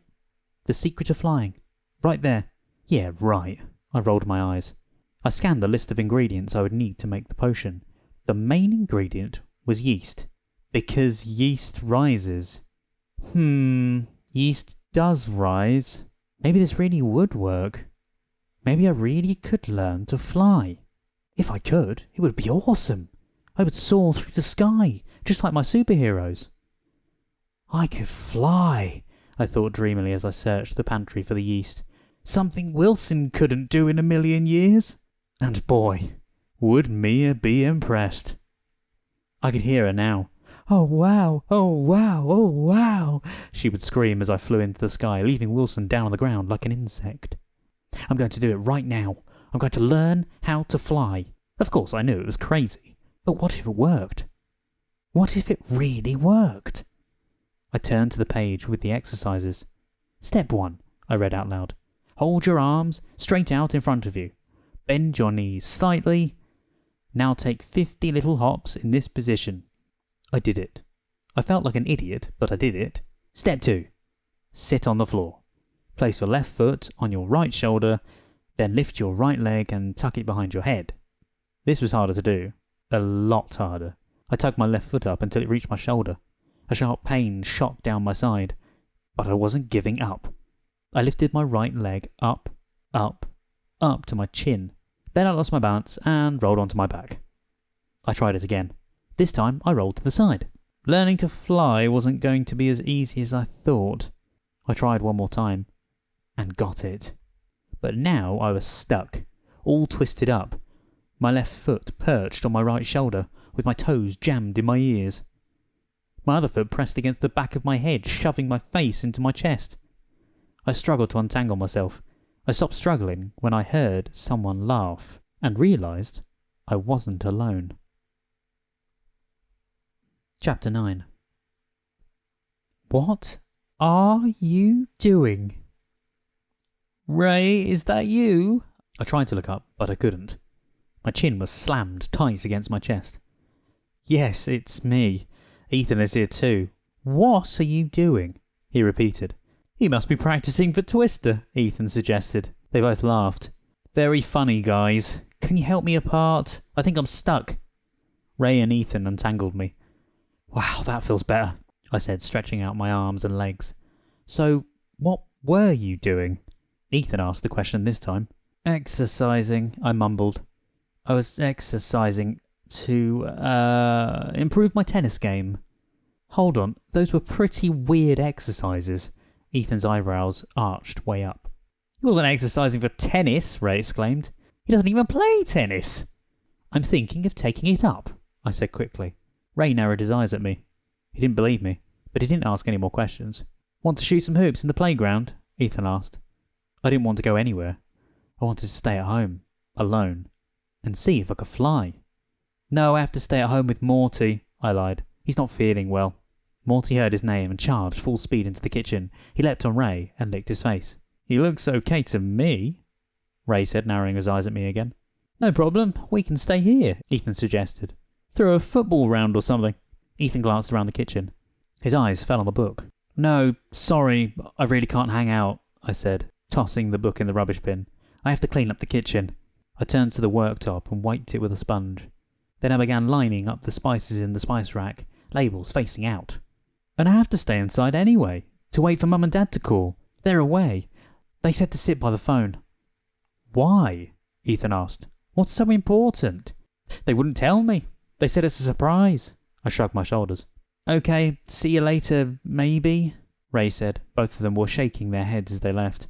The secret of flying. Right there. Yeah, right. I rolled my eyes. I scanned the list of ingredients I would need to make the potion. The main ingredient was yeast. Because yeast rises. Yeast does rise. Maybe this really would work. Maybe I really could learn to fly. If I could, it would be awesome. I would soar through the sky, just like my superheroes. I could fly, I thought dreamily as I searched the pantry for the yeast. Something Wilson couldn't do in a million years. And boy, would Mia be impressed. I could hear her now. Oh wow, oh wow, oh wow, she would scream as I flew into the sky, leaving Wilson down on the ground like an insect. I'm going to do it right now. I'm going to learn how to fly. Of course, I knew it was crazy. But what if it worked? What if it really worked? I turned to the page with the exercises. Step 1, I read out loud. Hold your arms straight out in front of you. Bend your knees slightly. Now take 50 little hops in this position. I did it. I felt like an idiot, but I did it. Step 2. Sit on the floor. Place your left foot on your right shoulder, then lift your right leg and tuck it behind your head. This was harder to do. A lot harder. I tugged my left foot up until it reached my shoulder. A sharp pain shot down my side, but I wasn't giving up. I lifted my right leg up, up, up to my chin. Then I lost my balance and rolled onto my back. I tried it again. This time I rolled to the side. Learning to fly wasn't going to be as easy as I thought. I tried one more time and got it. But now I was stuck, all twisted up. My left foot perched on my right shoulder, with my toes jammed in my ears. My other foot pressed against the back of my head, shoving my face into my chest. I struggled to untangle myself. I stopped struggling when I heard someone laugh, and realised I wasn't alone. Chapter 9. What are you doing? Ray, is that you? I tried to look up, but I couldn't. My chin was slammed tight against my chest. Yes, it's me. Ethan is here too. What are you doing? He repeated. He must be practicing for Twister, Ethan suggested. They both laughed. Very funny, guys. Can you help me apart? I think I'm stuck. Ray and Ethan untangled me. Wow, that feels better, I said, stretching out my arms and legs. So, what were you doing? Ethan asked the question this time. Exercising, I mumbled. I was exercising to, improve my tennis game. Hold on, those were pretty weird exercises. Ethan's eyebrows arched way up. He wasn't exercising for tennis, Ray exclaimed. He doesn't even play tennis. I'm thinking of taking it up, I said quickly. Ray narrowed his eyes at me. He didn't believe me, but he didn't ask any more questions. Want to shoot some hoops in the playground? Ethan asked. I didn't want to go anywhere. I wanted to stay at home, alone, and see if I could fly. No, I have to stay at home with Morty, I lied. He's not feeling well. Morty heard his name and charged full speed into the kitchen. He leapt on Ray and licked his face. He looks okay to me, Ray said, narrowing his eyes at me again. No problem, we can stay here, Ethan suggested. Throw a football round or something. Ethan glanced around the kitchen. His eyes fell on the book. No, sorry, I really can't hang out, I said, tossing the book in the rubbish bin. I have to clean up the kitchen. I turned to the worktop and wiped it with a sponge. Then I began lining up the spices in the spice rack, labels facing out. And I have to stay inside anyway, to wait for Mum and Dad to call. They're away. They said to sit by the phone. Why? Ethan asked. What's so important? They wouldn't tell me. They said it's a surprise. I shrugged my shoulders. Okay, see you later, maybe, Ray said. Both of them were shaking their heads as they left.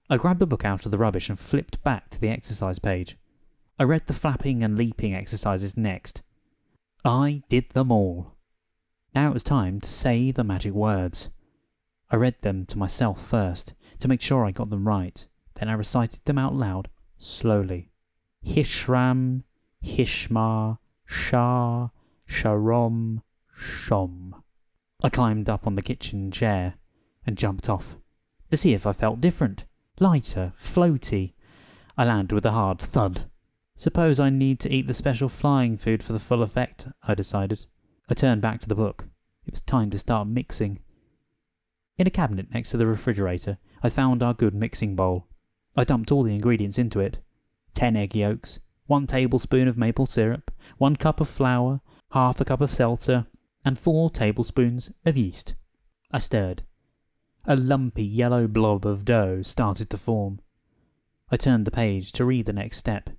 I grabbed the book out of the rubbish and flipped back to the exercise page. I read the flapping and leaping exercises next. I did them all. Now it was time to say the magic words. I read them to myself first, to make sure I got them right. Then I recited them out loud, slowly. Hishram, Hishma, Shah, Sharom, Shom. I climbed up on the kitchen chair and jumped off, to see if I felt different, lighter, floaty. I landed with a hard thud. Suppose I need to eat the special flying food for the full effect, I decided. I turned back to the book. It was time to start mixing. In a cabinet next to the refrigerator, I found our good mixing bowl. I dumped all the ingredients into it. 10 egg yolks, 1 tablespoon of maple syrup, 1 cup of flour, half a cup of seltzer, and 4 tablespoons of yeast. I stirred. A lumpy yellow blob of dough started to form. I turned the page to read the next step.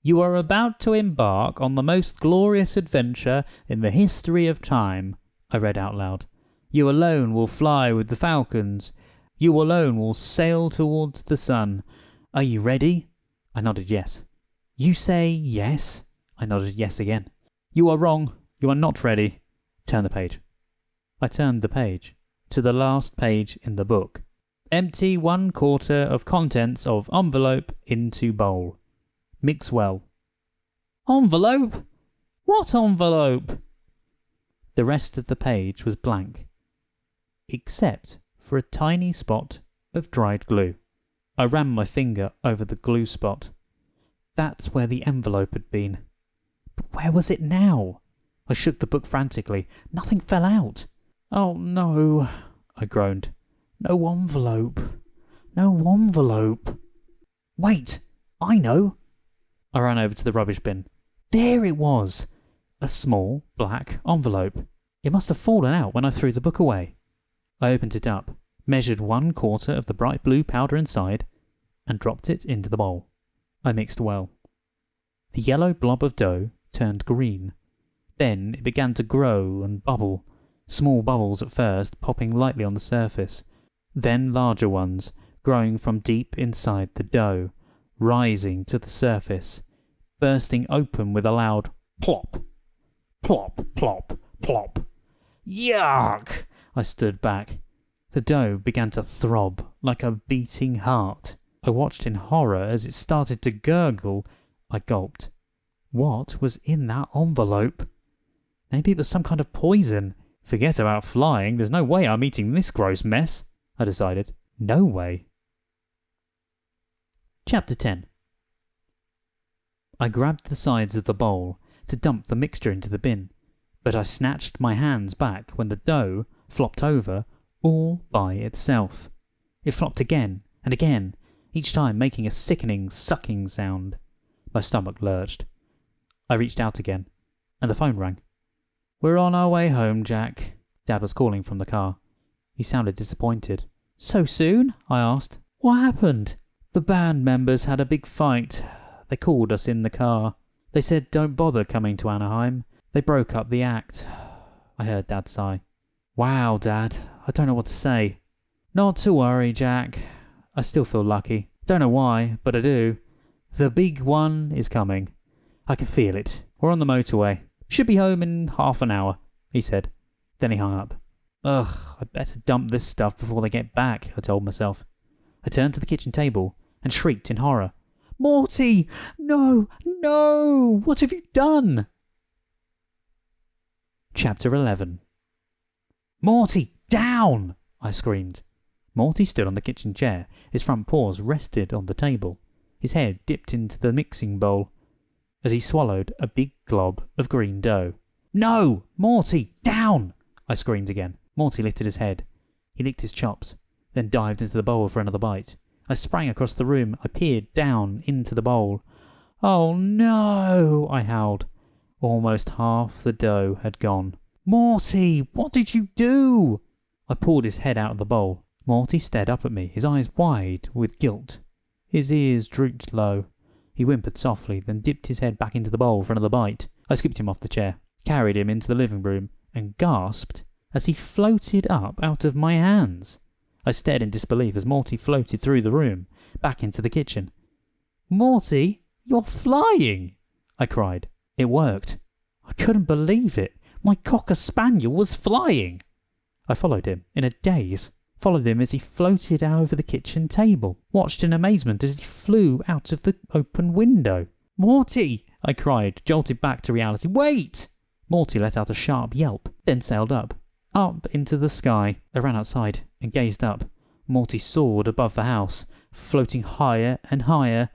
You are about to embark on the most glorious adventure in the history of time, I read out loud. You alone will fly with the falcons. You alone will sail towards the sun. Are you ready? I nodded yes. You say yes? I nodded yes again. You are wrong. You are not ready. Turn the page. I turned the page to the last page in the book. Empty 1/4 of contents of envelope into bowl. Mix well. Envelope? What envelope? The rest of the page was blank, except for a tiny spot of dried glue. I ran my finger over the glue spot. That's where the envelope had been. But where was it now? I shook the book frantically. Nothing fell out. Oh no, I groaned. No envelope. No envelope. Wait, I know. I ran over to the rubbish bin. There it was. A small black envelope. It must have fallen out when I threw the book away. I opened it up, measured 1/4 of the bright blue powder inside, and dropped it into the bowl. I mixed well. The yellow blob of dough turned green. Then it began to grow and bubble, small bubbles at first popping lightly on the surface, then larger ones growing from deep inside the dough, rising to the surface, bursting open with a loud plop, plop, plop, plop. Yuck! I stood back. The dough began to throb like a beating heart. I watched in horror as it started to gurgle. I gulped. What was in that envelope? Maybe it was some kind of poison. Forget about flying. There's no way I'm eating this gross mess, I decided. No way. Chapter 10. I grabbed the sides of the bowl to dump the mixture into the bin, but I snatched my hands back when the dough flopped over all by itself. It flopped again and again, each time making a sickening, sucking sound. My stomach lurched. I reached out again, and the phone rang. We're on our way home, Jack. Dad was calling from the car. He sounded disappointed. So soon? I asked. What happened? The band members had a big fight. They called us in the car. They said don't bother coming to Anaheim. They broke up the act. I heard Dad sigh. Wow, Dad. I don't know what to say. Not to worry, Jack. I still feel lucky. Don't know why, but I do. The big one is coming. I can feel it. We're on the motorway. Should be home in half an hour, he said. Then he hung up. Ugh, I'd better dump this stuff before they get back, I told myself. I turned to the kitchen table and shrieked in horror. Morty! No! No! What have you done? Chapter 11. Morty, down! I screamed. Morty stood on the kitchen chair. His front paws rested on the table. His head dipped into the mixing bowl as he swallowed a big glob of green dough. No! Morty, down! I screamed again. Morty lifted his head. He licked his chops, then dived into the bowl for another bite. I sprang across the room. I peered down into the bowl. Oh no! I howled. Almost half the dough had gone. Morty, what did you do? I pulled his head out of the bowl. Morty stared up at me, his eyes wide with guilt. His ears drooped low. He whimpered softly, then dipped his head back into the bowl for another bite. I scooped him off the chair, carried him into the living room, and gasped as he floated up out of my hands. I stared in disbelief as Morty floated through the room, back into the kitchen. Morty, "You're flying!" I cried. It worked. I couldn't believe it. My Cocker Spaniel was flying! I followed him in a daze. Followed him as he floated over the kitchen table. Watched in amazement as he flew out of the open window. "Morty!" I cried, jolted back to reality. "Wait!" Morty let out a sharp yelp, then sailed up into the sky. I ran outside and gazed up. Morty soared above the house, floating higher and higher.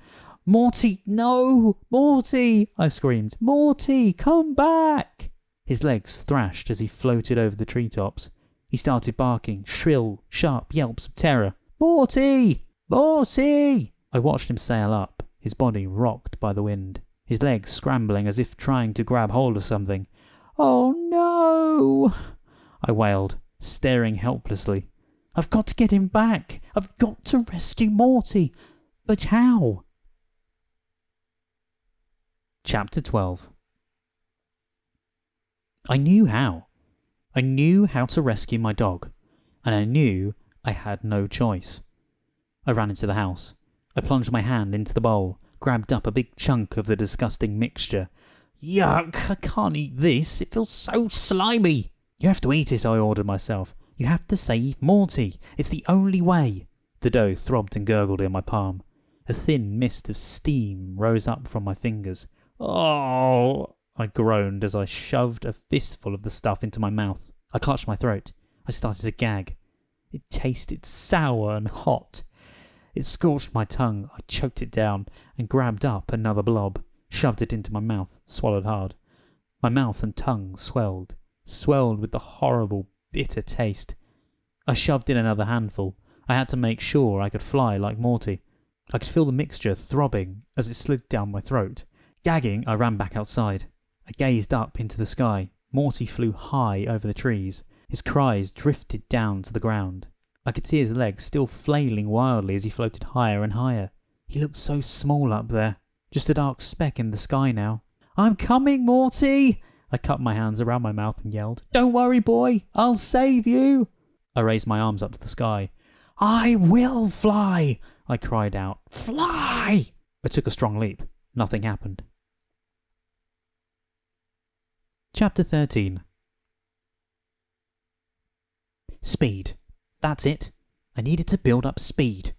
"Morty, no! Morty!" I screamed. "Morty, come back!" His legs thrashed as he floated over the treetops. He started barking shrill, sharp yelps of terror. "Morty! Morty!" I watched him sail up, his body rocked by the wind, his legs scrambling as if trying to grab hold of something. "Oh no!" I wailed, staring helplessly. "I've got to get him back! I've got to rescue Morty! But how?" Chapter 12. I knew how. I knew how to rescue my dog, and I knew I had no choice. I ran into the house. I plunged my hand into the bowl, grabbed up a big chunk of the disgusting mixture. "Yuck! I can't eat this. It feels so slimy." "You have to eat it," I ordered myself. "You have to save Morty. It's the only way." The dough throbbed and gurgled in my palm. A thin mist of steam rose up from my fingers. "Oh!" I groaned as I shoved a fistful of the stuff into my mouth. I clutched my throat. I started to gag. It tasted sour and hot. It scorched my tongue. I choked it down and grabbed up another blob, shoved it into my mouth, swallowed hard. My mouth and tongue swelled with the horrible, bitter taste. I shoved in another handful. I had to make sure I could fly like Morty. I could feel the mixture throbbing as it slid down my throat. Gagging, I ran back outside. I gazed up into the sky. Morty flew high over the trees. His cries drifted down to the ground. I could see his legs still flailing wildly as he floated higher and higher. He looked so small up there, just a dark speck in the sky now. "I'm coming, Morty!" I cupped my hands around my mouth and yelled. "Don't worry, boy, I'll save you!" I raised my arms up to the sky. "I will fly!" I cried out. "Fly!" I took a strong leap. Nothing happened. Chapter 13. Speed. That's it. I needed to build up speed.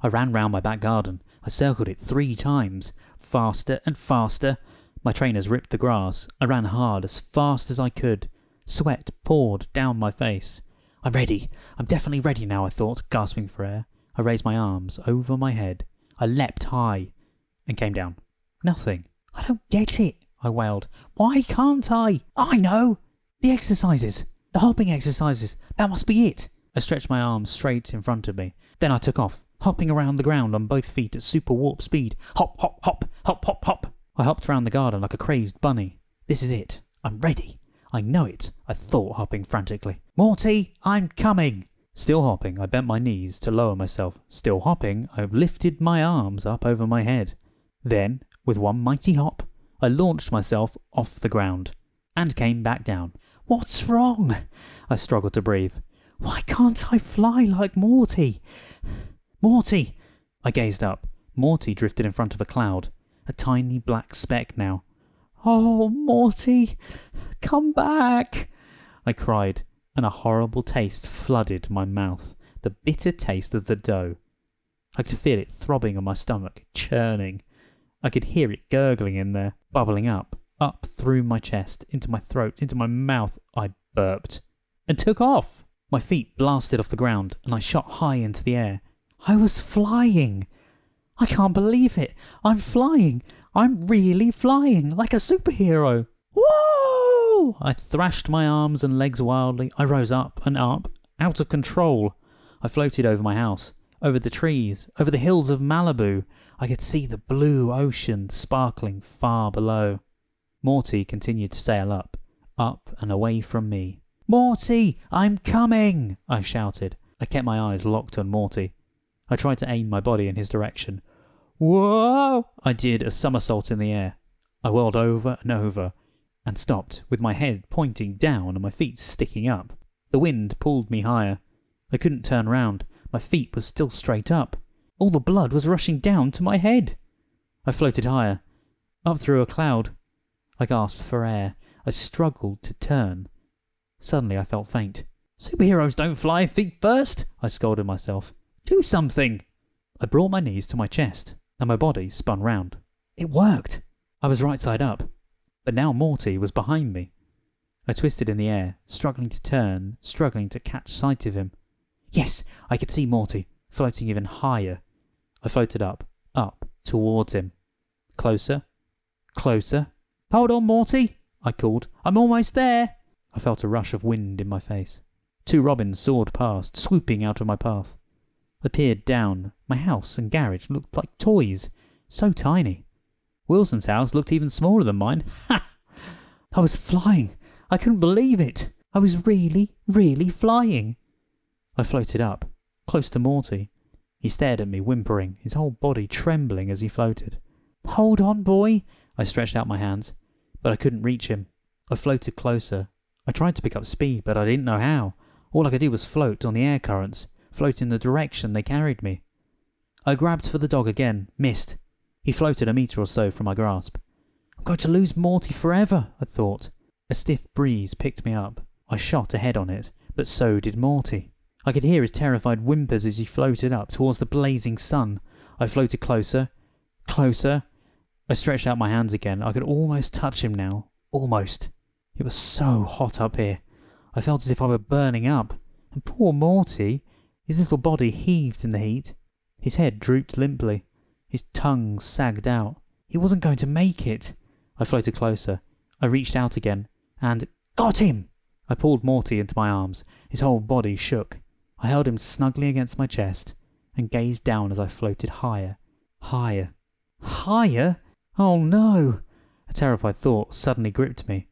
I ran round my back garden. I circled it 3 times. Faster and faster. My trainers ripped the grass. I ran hard, as fast as I could. Sweat poured down my face. "I'm ready. I'm definitely ready now," I thought, gasping for air. I raised my arms over my head. I leapt high and came down. Nothing. "I don't get it," I wailed. "Why can't I? I know! The exercises! The hopping exercises! That must be it!" I stretched my arms straight in front of me. Then I took off, hopping around the ground on both feet at super warp speed. Hop, hop, hop, hop, hop, hop. I hopped around the garden like a crazed bunny. "This is it. I'm ready. I know it," I thought, hopping frantically. "Morty, I'm coming!" Still hopping, I bent my knees to lower myself. Still hopping, I lifted my arms up over my head. Then, with one mighty hop, I launched myself off the ground and came back down. "What's wrong?" I struggled to breathe. "Why can't I fly like Morty? Morty!" I gazed up. Morty drifted in front of a cloud, a tiny black speck now. "Oh, Morty, come back!" I cried, and a horrible taste flooded my mouth, the bitter taste of the dough. I could feel it throbbing on my stomach, churning. I could hear it gurgling in there, bubbling up through my chest, into my throat, into my mouth. I burped and took off. My feet blasted off the ground, and I shot high into the air. I was flying. I can't believe it. I'm flying. I'm really flying, like a superhero. Whoa! I thrashed my arms and legs wildly. I rose up and up, out of control. I floated over my house, over the trees, over the hills of Malibu. I could see the blue ocean sparkling far below. Morty continued to sail up and away from me. "Morty, I'm coming!" I shouted. I kept my eyes locked on Morty. I tried to aim my body in his direction. Whoa! I did a somersault in the air. I whirled over and over and stopped, with my head pointing down and my feet sticking up. The wind pulled me higher. I couldn't turn round. My feet were still straight up. All the blood was rushing down to my head. I floated higher, up through a cloud. I gasped for air. I struggled to turn. Suddenly I felt faint. "Superheroes don't fly feet first," I scolded myself. "Do something!" I brought my knees to my chest, and my body spun round. It worked! I was right side up. But now Morty was behind me. I twisted in the air, struggling to turn, struggling to catch sight of him. Yes, I could see Morty, floating even higher. I floated up, towards him. Closer, closer. "Hold on, Morty," I called. "I'm almost there." I felt a rush of wind in my face. 2 robins soared past, swooping out of my path. I peered down. My house and garage looked like toys, so tiny. Wilson's house looked even smaller than mine. Ha! I was flying. I couldn't believe it. I was really, really flying. I floated up, close to Morty. He stared at me, whimpering, his whole body trembling as he floated. "Hold on, boy." I stretched out my hands, but I couldn't reach him. I floated closer. I tried to pick up speed, but I didn't know how. All I could do was float on the air currents, float in the direction they carried me. I grabbed for the dog again, missed. He floated a metre or so from my grasp. I'm going to lose Morty forever, I thought. A stiff breeze picked me up. I shot ahead on it, but so did Morty. I could hear his terrified whimpers as he floated up towards the blazing sun. I floated closer, closer. I stretched out my hands again. I could almost touch him now. Almost. It was so hot up here. I felt as if I were burning up. And poor Morty, his little body heaved in the heat. His head drooped limply. His tongue sagged out. He wasn't going to make it. I floated closer. I reached out again and got him! I pulled Morty into my arms. His whole body shook. I held him snugly against my chest and gazed down as I floated higher, higher. Higher? Oh no! A terrified thought suddenly gripped me.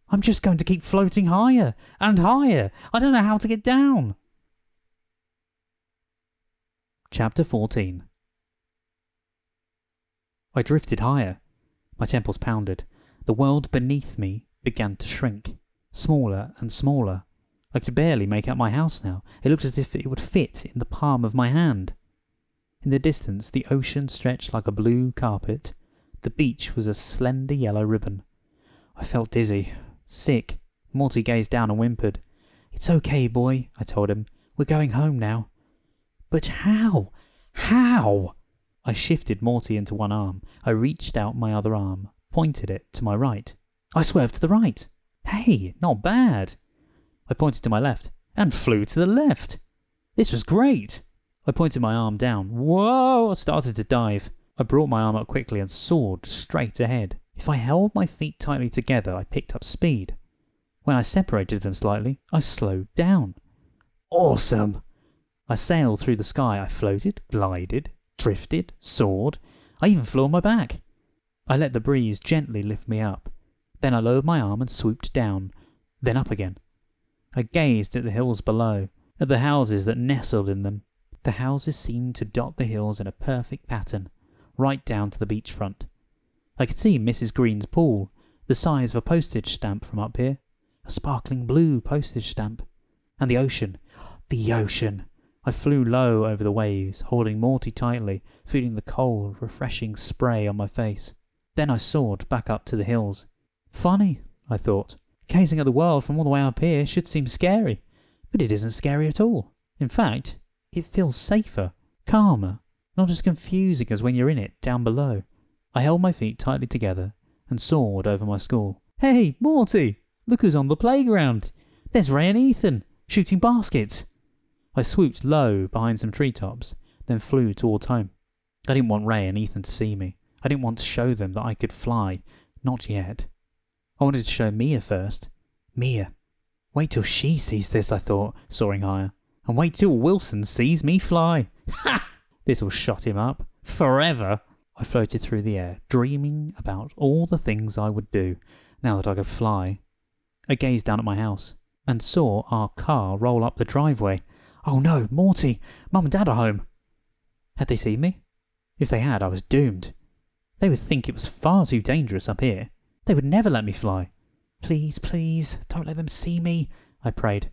I'm just going to keep floating higher and higher. I don't know how to get down. Chapter 14. I drifted higher. My temples pounded. The world beneath me began to shrink, smaller and smaller. I could barely make out my house now. It looked as if it would fit in the palm of my hand. In the distance, the ocean stretched like a blue carpet. The beach was a slender yellow ribbon. I felt dizzy, sick. Morty gazed down and whimpered. "It's okay, boy," I told him. "We're going home now." "But how? How?" I shifted Morty into one arm. I reached out my other arm, pointed it to my right. I swerved to the right. Hey, not bad. I pointed to my left and flew to the left. This was great. I pointed my arm down. Whoa! I started to dive. I brought my arm up quickly and soared straight ahead. If I held my feet tightly together, I picked up speed. When I separated them slightly, I slowed down. Awesome! I sailed through the sky. I floated, glided, drifted, soared. I even flew on my back. I let the breeze gently lift me up. Then I lowered my arm and swooped down, then up again. I gazed at the hills below, at the houses that nestled in them. The houses seemed to dot the hills in a perfect pattern, right down to the beachfront. I could see Mrs. Green's pool, the size of a postage stamp from up here, a sparkling blue postage stamp. And the ocean. The ocean! I flew low over the waves, holding Morty tightly, feeling the cold, refreshing spray on my face. Then I soared back up to the hills. Funny, I thought. Gazing at the world from all the way up here should seem scary, but it isn't scary at all. In fact, it feels safer, calmer, not as confusing as when you're in it down below. I held my feet tightly together and soared over my school. Hey, Morty! Look who's on the playground! There's Ray and Ethan, shooting baskets! I swooped low behind some treetops, then flew towards home. I didn't want Ray and Ethan to see me. I didn't want to show them that I could fly. Not yet. I wanted to show Mia first. Mia. Wait till she sees this, I thought, soaring higher. And wait till Wilson sees me fly. Ha! This will shut him up. Forever. I floated through the air, dreaming about all the things I would do now that I could fly. I gazed down at my house and saw our car roll up the driveway. Oh no, Morty! Mum and Dad are home. Had they seen me? If they had, I was doomed. They would think it was far too dangerous up here. They would never let me fly. Please, please, don't let them see me, I prayed.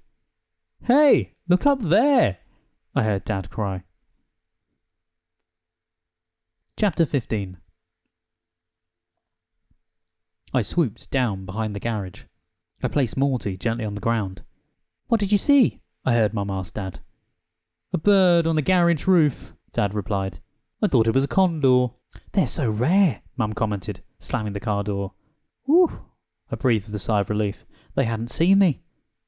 Hey, look up there, I heard Dad cry. Chapter 15. I swooped down behind the garage. I placed Morty gently on the ground. "What did you see?" I heard Mum ask Dad. "A bird on the garage roof," Dad replied. "I thought it was a condor." "They're so rare," Mum commented, slamming the car door. "Whew," I breathed with a sigh of relief. They hadn't seen me.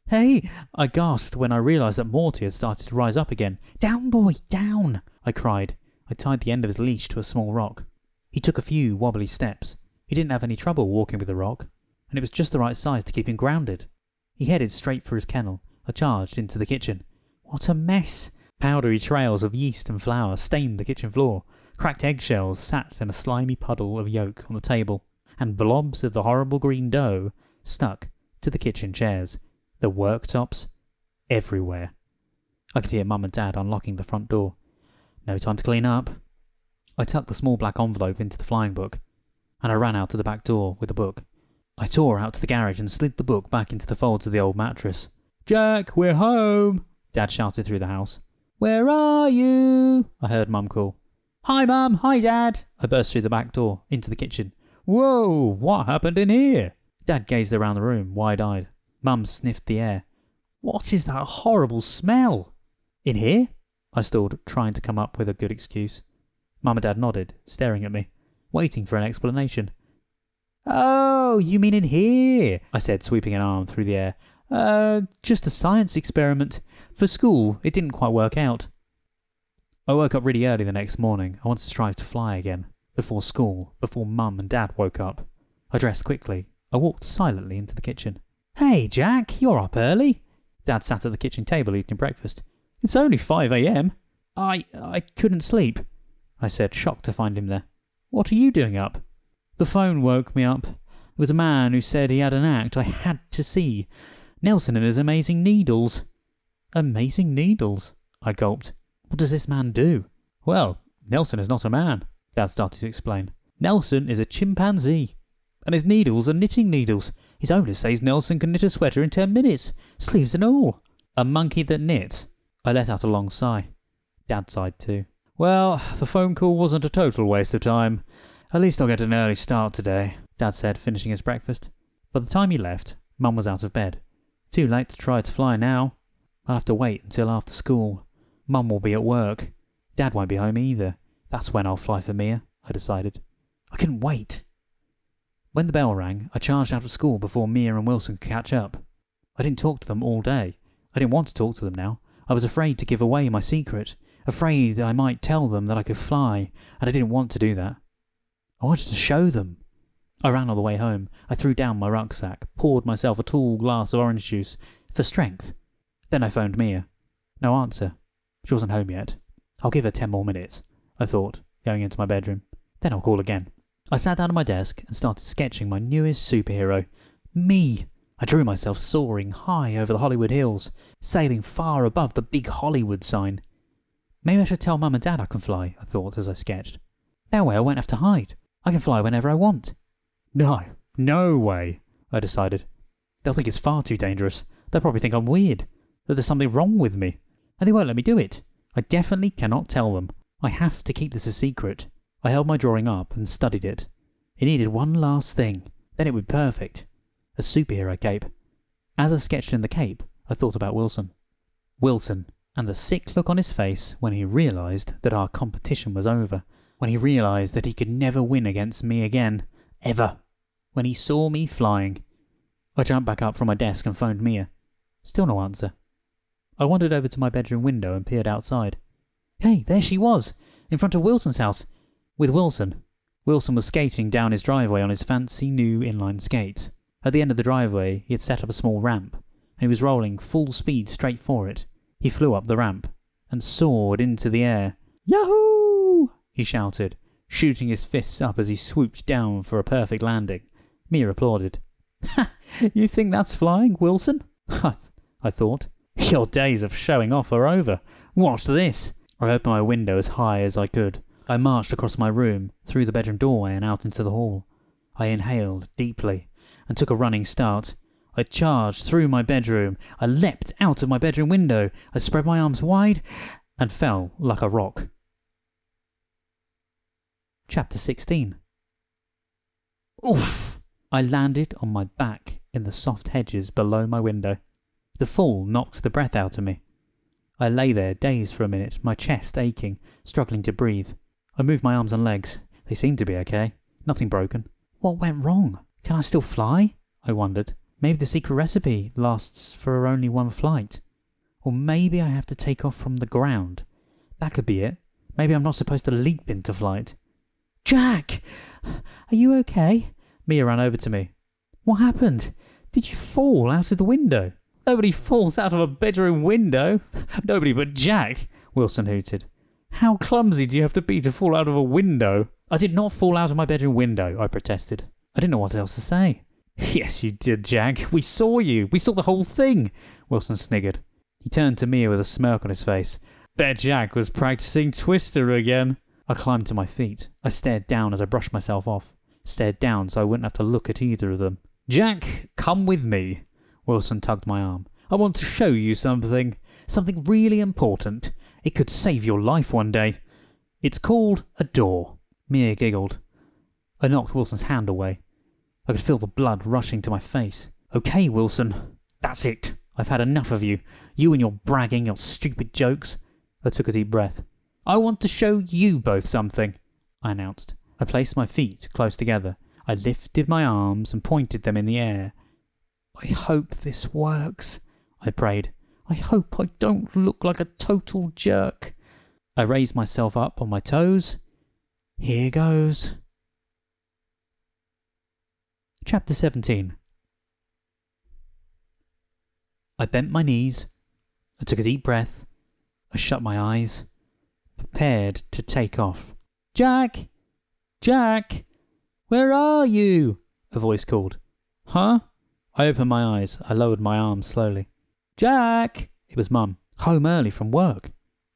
"Hey!" I gasped when I realised that Morty had started to rise up again. "Down, boy, down!" I cried. I tied the end of his leash to a small rock. He took a few wobbly steps. He didn't have any trouble walking with the rock, and it was just the right size to keep him grounded. He headed straight for his kennel. I charged into the kitchen. What a mess! Powdery trails of yeast and flour stained the kitchen floor. Cracked eggshells sat in a slimy puddle of yolk on the table, and blobs of the horrible green dough stuck to the kitchen chairs, the worktops, everywhere. I could hear Mum and Dad unlocking the front door. No time to clean up. I tucked the small black envelope into the flying book, and I ran out to the back door with the book. I tore out to the garage and slid the book back into the folds of the old mattress. "Jack, we're home!" Dad shouted through the house. "Where are you?" I heard Mum call. "Hi, Mum! Hi, Dad!" I burst through the back door, into the kitchen. "Whoa! What happened in here?" Dad gazed around the room, wide-eyed. Mum sniffed the air. "What is that horrible smell?" "In here?" I stalled, trying to come up with a good excuse. Mum and Dad nodded, staring at me, waiting for an explanation. "Oh, you mean in here?" I said, sweeping an arm through the air. Just a science experiment. For school, it didn't quite work out." I woke up really early the next morning. I wanted to try to fly again. Before school, before Mum and Dad woke up. I dressed quickly. I walked silently into the kitchen. "Hey, Jack, you're up early." Dad sat at the kitchen table eating breakfast. "It's only 5 a.m. I couldn't sleep," I said, shocked to find him there. "What are you doing up?" "The phone woke me up. It was a man who said he had an act I had to see. Nelson and his amazing needles." "Amazing needles?" I gulped. "What does this man do?" "Well, Nelson is not a man," Dad started to explain. "Nelson is a chimpanzee. And his needles are knitting needles. His owner says Nelson can knit a sweater in 10 minutes, sleeves and all." "A monkey that knits?" I let out a long sigh. Dad sighed too. "Well, the phone call wasn't a total waste of time. At least I'll get an early start today," Dad said, finishing his breakfast. By the time he left, Mum was out of bed. Too late to try to fly now. I'll have to wait until after school. Mum will be at work. Dad won't be home either. That's when I'll fly for Mia, I decided. I couldn't wait. When the bell rang, I charged out of school before Mia and Wilson could catch up. I didn't talk to them all day. I didn't want to talk to them now. I was afraid to give away my secret. Afraid I might tell them that I could fly, and I didn't want to do that. I wanted to show them. I ran all the way home. I threw down my rucksack, poured myself a tall glass of orange juice, for strength. Then I phoned Mia. No answer. She wasn't home yet. I'll give her 10 more minutes, I thought, going into my bedroom. Then I'll call again. I sat down at my desk and started sketching my newest superhero. Me! I drew myself soaring high over the Hollywood hills, sailing far above the big Hollywood sign. Maybe I should tell Mum and Dad I can fly, I thought as I sketched. That way I won't have to hide. I can fly whenever I want. No way, I decided. They'll think it's far too dangerous. They'll probably think I'm weird, that there's something wrong with me, and they won't let me do it. I definitely cannot tell them. I have to keep this a secret. I held my drawing up and studied it. It needed one last thing, then it would be perfect. A superhero cape. As I sketched in the cape, I thought about Wilson. Wilson, and the sick look on his face when he realised that our competition was over. When he realised that he could never win against me again. Ever. When he saw me flying. I jumped back up from my desk and phoned Mia. Still no answer. I wandered over to my bedroom window and peered outside. Hey, there she was, in front of Wilson's house, with Wilson. Wilson was skating down his driveway on his fancy new inline skates. At the end of the driveway, he had set up a small ramp, and he was rolling full speed straight for it. He flew up the ramp and soared into the air. Yahoo! He shouted, shooting his fists up as he swooped down for a perfect landing. Mia applauded. Ha! You think that's flying, Wilson? I thought. Your days of showing off are over. Watch this. I opened my window as high as I could. I marched across my room, through the bedroom doorway and out into the hall. I inhaled deeply and took a running start. I charged through my bedroom. I leapt out of my bedroom window. I spread my arms wide and fell like a rock. Chapter 16. Oof! I landed on my back in the soft hedges below my window. The fall knocked the breath out of me. I lay there dazed for a minute, my chest aching, struggling to breathe. I moved my arms and legs. They seemed to be okay. Nothing broken. What went wrong? Can I still fly? I wondered. Maybe the secret recipe lasts for only one flight. Or maybe I have to take off from the ground. That could be it. Maybe I'm not supposed to leap into flight. Jack! Are you okay? Mia ran over to me. What happened? Did you fall out of the window? Nobody falls out of a bedroom window. Nobody but Jack, Wilson hooted. How clumsy do you have to be to fall out of a window? I did not fall out of my bedroom window, I protested. I didn't know what else to say. Yes, you did, Jack. We saw you. We saw the whole thing, Wilson sniggered. He turned to Mia with a smirk on his face. Bet Jack was practicing Twister again. I climbed to my feet. I stared down as I brushed myself off. Stared down so I wouldn't have to look at either of them. Jack, come with me. Wilson tugged my arm. I want to show you something. Something really important. It could save your life one day. It's called a door. Mia giggled. I knocked Wilson's hand away. I could feel the blood rushing to my face. Okay, Wilson. That's it. I've had enough of you. You and your bragging, your stupid jokes. I took a deep breath. I want to show you both something, I announced. I placed my feet close together. I lifted my arms and pointed them in the air. I hope this works, I prayed. I hope I don't look like a total jerk. I raised myself up on my toes. Here goes. Chapter 17. I bent my knees. I took a deep breath. I shut my eyes, prepared to take off. Jack! Jack! Where are you? A voice called. Huh? I opened my eyes. I lowered my arms slowly. Jack! It was Mum, home early from work.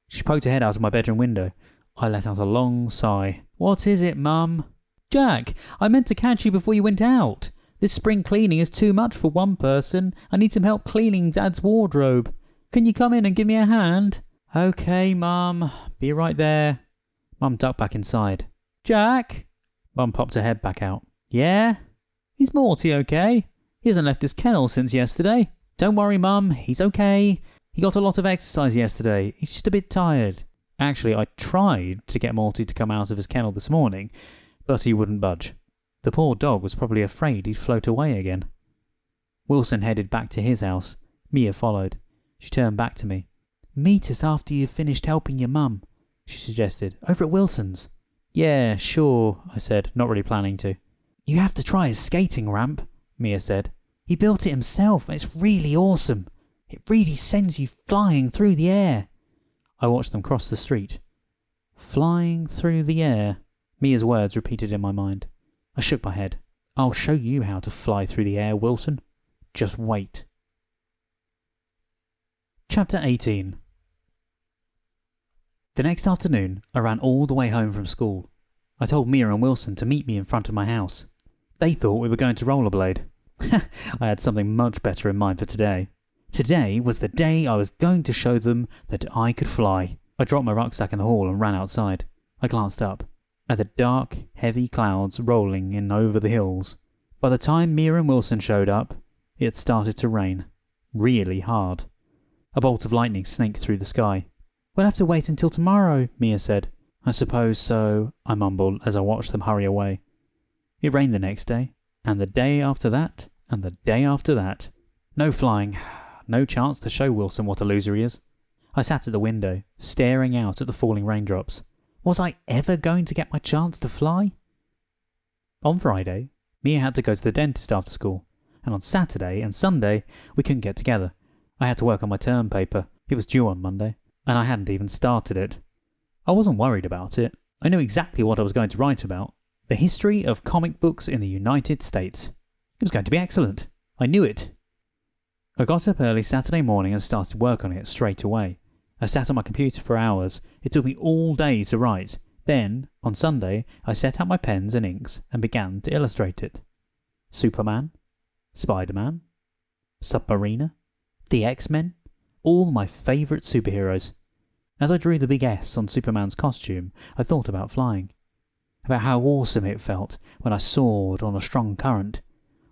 She poked her head out of my bedroom window. I let out a long sigh. What is it, Mum? Jack, I meant to catch you before you went out. This spring cleaning is too much for one person. I need some help cleaning Dad's wardrobe. Can you come in and give me a hand? Okay, Mum. Be right there. Mum ducked back inside. Jack? Mum popped her head back out. Yeah? Is Morty okay? He hasn't left his kennel since yesterday. Don't worry, Mum. He's okay. He got a lot of exercise yesterday. He's just a bit tired. Actually, I tried to get Morty to come out of his kennel this morning, but he wouldn't budge. The poor dog was probably afraid he'd float away again. Wilson headed back to his house. Mia followed. She turned back to me. Meet us after you've finished helping your mum, she suggested. Over at Wilson's. Yeah, sure, I said, not really planning to. You have to try his skating ramp, Mia said. He built it himself and it's really awesome. It really sends you flying through the air. I watched them cross the street. Flying through the air. Mia's words repeated in my mind. I shook my head. I'll show you how to fly through the air, Wilson. Just wait. Chapter 18. The next afternoon, I ran all the way home from school. I told Mia and Wilson to meet me in front of my house. They thought we were going to rollerblade. I had something much better in mind for today. Today was the day I was going to show them that I could fly. I dropped my rucksack in the hall and ran outside. I glanced up at the dark, heavy clouds rolling in over the hills. By the time Mia and Wilson showed up, it had started to rain. Really hard. A bolt of lightning snaked through the sky. We'll have to wait until tomorrow, Mia said. I suppose so, I mumbled as I watched them hurry away. It rained the next day, and the day after that, and the day after that. No flying. No chance to show Wilson what a loser he is. I sat at the window, staring out at the falling raindrops. Was I ever going to get my chance to fly? On Friday, Mia had to go to the dentist after school, and on Saturday and Sunday we couldn't get together. I had to work on my term paper. It was due on Monday, and I hadn't even started it. I wasn't worried about it. I knew exactly what I was going to write about. The history of comic books in the United States. It was going to be excellent. I knew it. I got up early Saturday morning and started work on it straight away. I sat on my computer for hours. It took me all day to write. Then, on Sunday, I set out my pens and inks and began to illustrate it. Superman, Spider-Man, Submariner, the X-Men, all my favourite superheroes. As I drew the big S on Superman's costume, I thought about flying. About how awesome it felt when I soared on a strong current.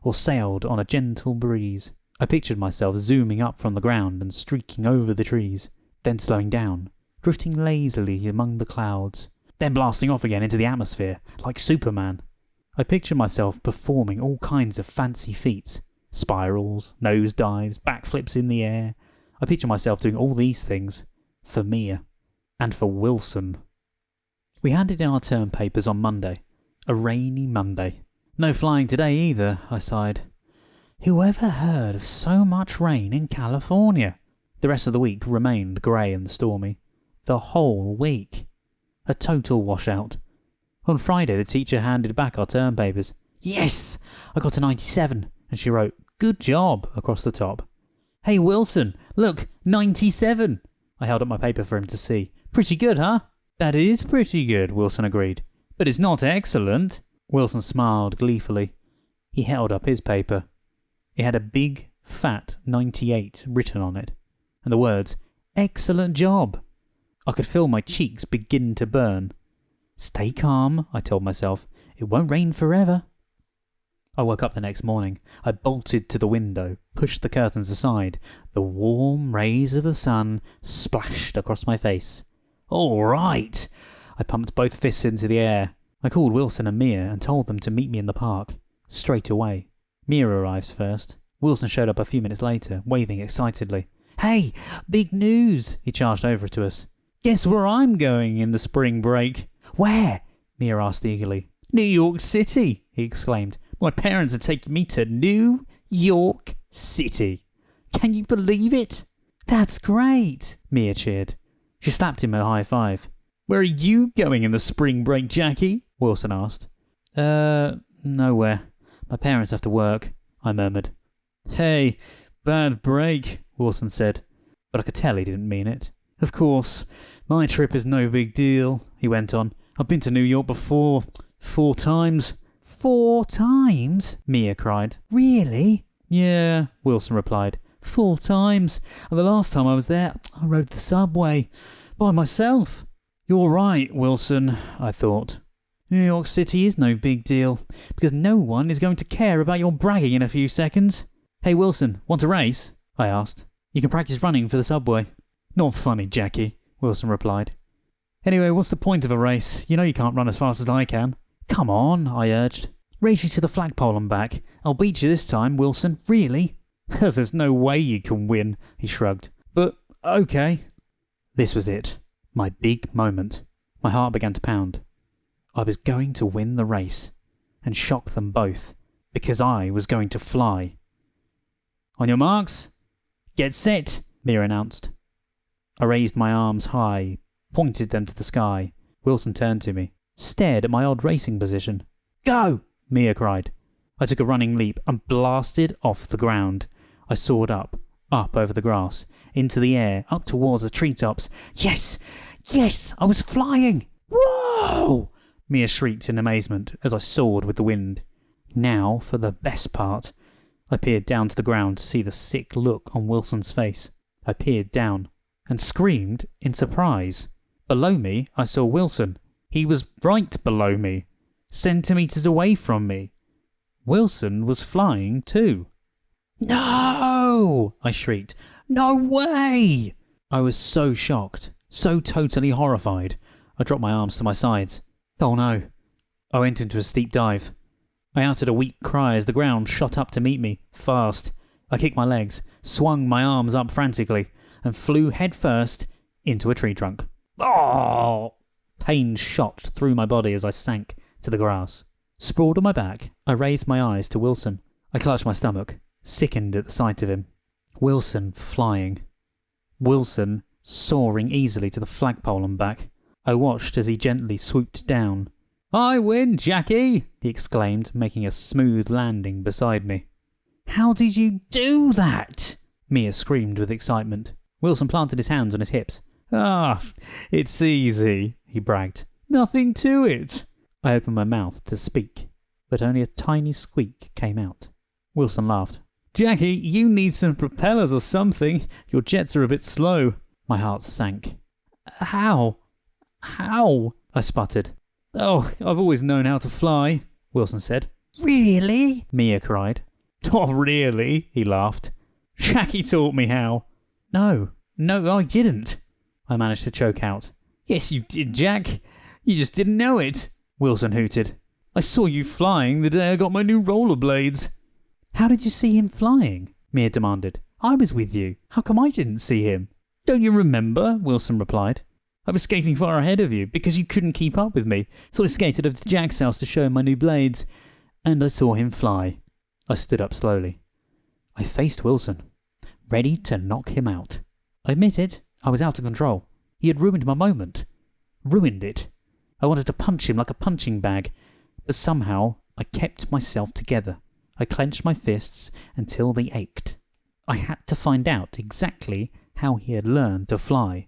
or sailed on a gentle breeze. I pictured myself zooming up from the ground and streaking over the trees, then slowing down, drifting lazily among the clouds, then blasting off again into the atmosphere, like Superman. I pictured myself performing all kinds of fancy feats, spirals, nosedives, backflips in the air. I pictured myself doing all these things for Mia and for Wilson. We handed in our term papers on Monday. A rainy Monday. No flying today either, I sighed. Whoever heard of so much rain in California? The rest of the week remained grey and stormy. The whole week. A total washout. On Friday, the teacher handed back our term papers. Yes! I got a 97, and she wrote, "Good job," across the top. Hey Wilson, look, 97! I held up my paper for him to see. Pretty good, huh? That is pretty good, Wilson agreed. But it's not excellent. Wilson smiled gleefully. He held up his paper. It had a big, fat 98 written on it, and the words, "Excellent job." I could feel my cheeks begin to burn. Stay calm, I told myself. It won't rain forever. I woke up the next morning. I bolted to the window, pushed the curtains aside. The warm rays of the sun splashed across my face. All right! I pumped both fists into the air. I called Wilson and Mia and told them to meet me in the park. Straight away. Mia arrived first. Wilson showed up a few minutes later, waving excitedly. Hey, big news! He charged over to us. Guess where I'm going in the spring break? Where? Mia asked eagerly. New York City, he exclaimed. My parents are taking me to New York City. Can you believe it? That's great, Mia cheered. She slapped him a high five. Where are you going in the spring break, Jackie? Wilson asked. Nowhere. My parents have to work, I murmured. Hey, bad break, Wilson said, but I could tell he didn't mean it. Of course, my trip is no big deal, he went on. I've been to New York before, 4 times. 4 times? Mia cried. Really? Yeah, Wilson replied. 4 times. And the last time I was there, I rode the subway. By myself. You're right, Wilson, I thought. New York City is no big deal, because no one is going to care about your bragging in a few seconds. Hey, Wilson, want a race? I asked. You can practice running for the subway. Not funny, Jackie, Wilson replied. Anyway, what's the point of a race? You know you can't run as fast as I can. Come on, I urged. Race you to the flagpole and back. I'll beat you this time, Wilson. Really? There's no way you can win, he shrugged. But, okay. This was it. My big moment. My heart began to pound. I was going to win the race and shock them both, because I was going to fly. On your marks, get set, Mia announced. I raised my arms high, pointed them to the sky. Wilson turned to me, stared at my odd racing position. Go! Mia cried. I took a running leap and blasted off the ground. I soared up over the grass, into the air, up towards the treetops. Yes! Yes! I was flying! Whoa! Mia shrieked in amazement as I soared with the wind. Now for the best part. I peered down to the ground to see the sick look on Wilson's face. I peered down and screamed in surprise. Below me, I saw Wilson. He was right below me, centimetres away from me. Wilson was flying too. No! I shrieked. No way! I was so shocked, so totally horrified. I dropped my arms to my sides. Oh no. I went into a steep dive. I uttered a weak cry as the ground shot up to meet me, fast. I kicked my legs, swung my arms up frantically, and flew headfirst into a tree trunk. Oh! Pain shot through my body as I sank to the grass. Sprawled on my back, I raised my eyes to Wilson. I clutched my stomach, sickened at the sight of him. Wilson flying. Wilson soaring easily to the flagpole and back. I watched as he gently swooped down. I win, Jackie! He exclaimed, making a smooth landing beside me. How did you do that? Mia screamed with excitement. Wilson planted his hands on his hips. Ah, it's easy, he bragged. Nothing to it. I opened my mouth to speak, but only a tiny squeak came out. Wilson laughed. Jackie, you need some propellers or something. Your jets are a bit slow. My heart sank. How? I sputtered. Oh, I've always known how to fly, Wilson said. Really? Mia cried. Oh, really? He laughed. Jackie taught me how. No, I didn't. I managed to choke out. Yes, you did, Jack. You just didn't know it, Wilson hooted. I saw you flying the day I got my new rollerblades. How did you see him flying? Mia demanded. I was with you. How come I didn't see him? Don't you remember? Wilson replied. I was skating far ahead of you because you couldn't keep up with me, so I skated over to Jack's house to show him my new blades, and I saw him fly. I stood up slowly. I faced Wilson, ready to knock him out. I admitted I was out of control. He had ruined my moment. Ruined it. I wanted to punch him like a punching bag, but somehow I kept myself together. I clenched my fists until they ached. I had to find out exactly how he had learned to fly.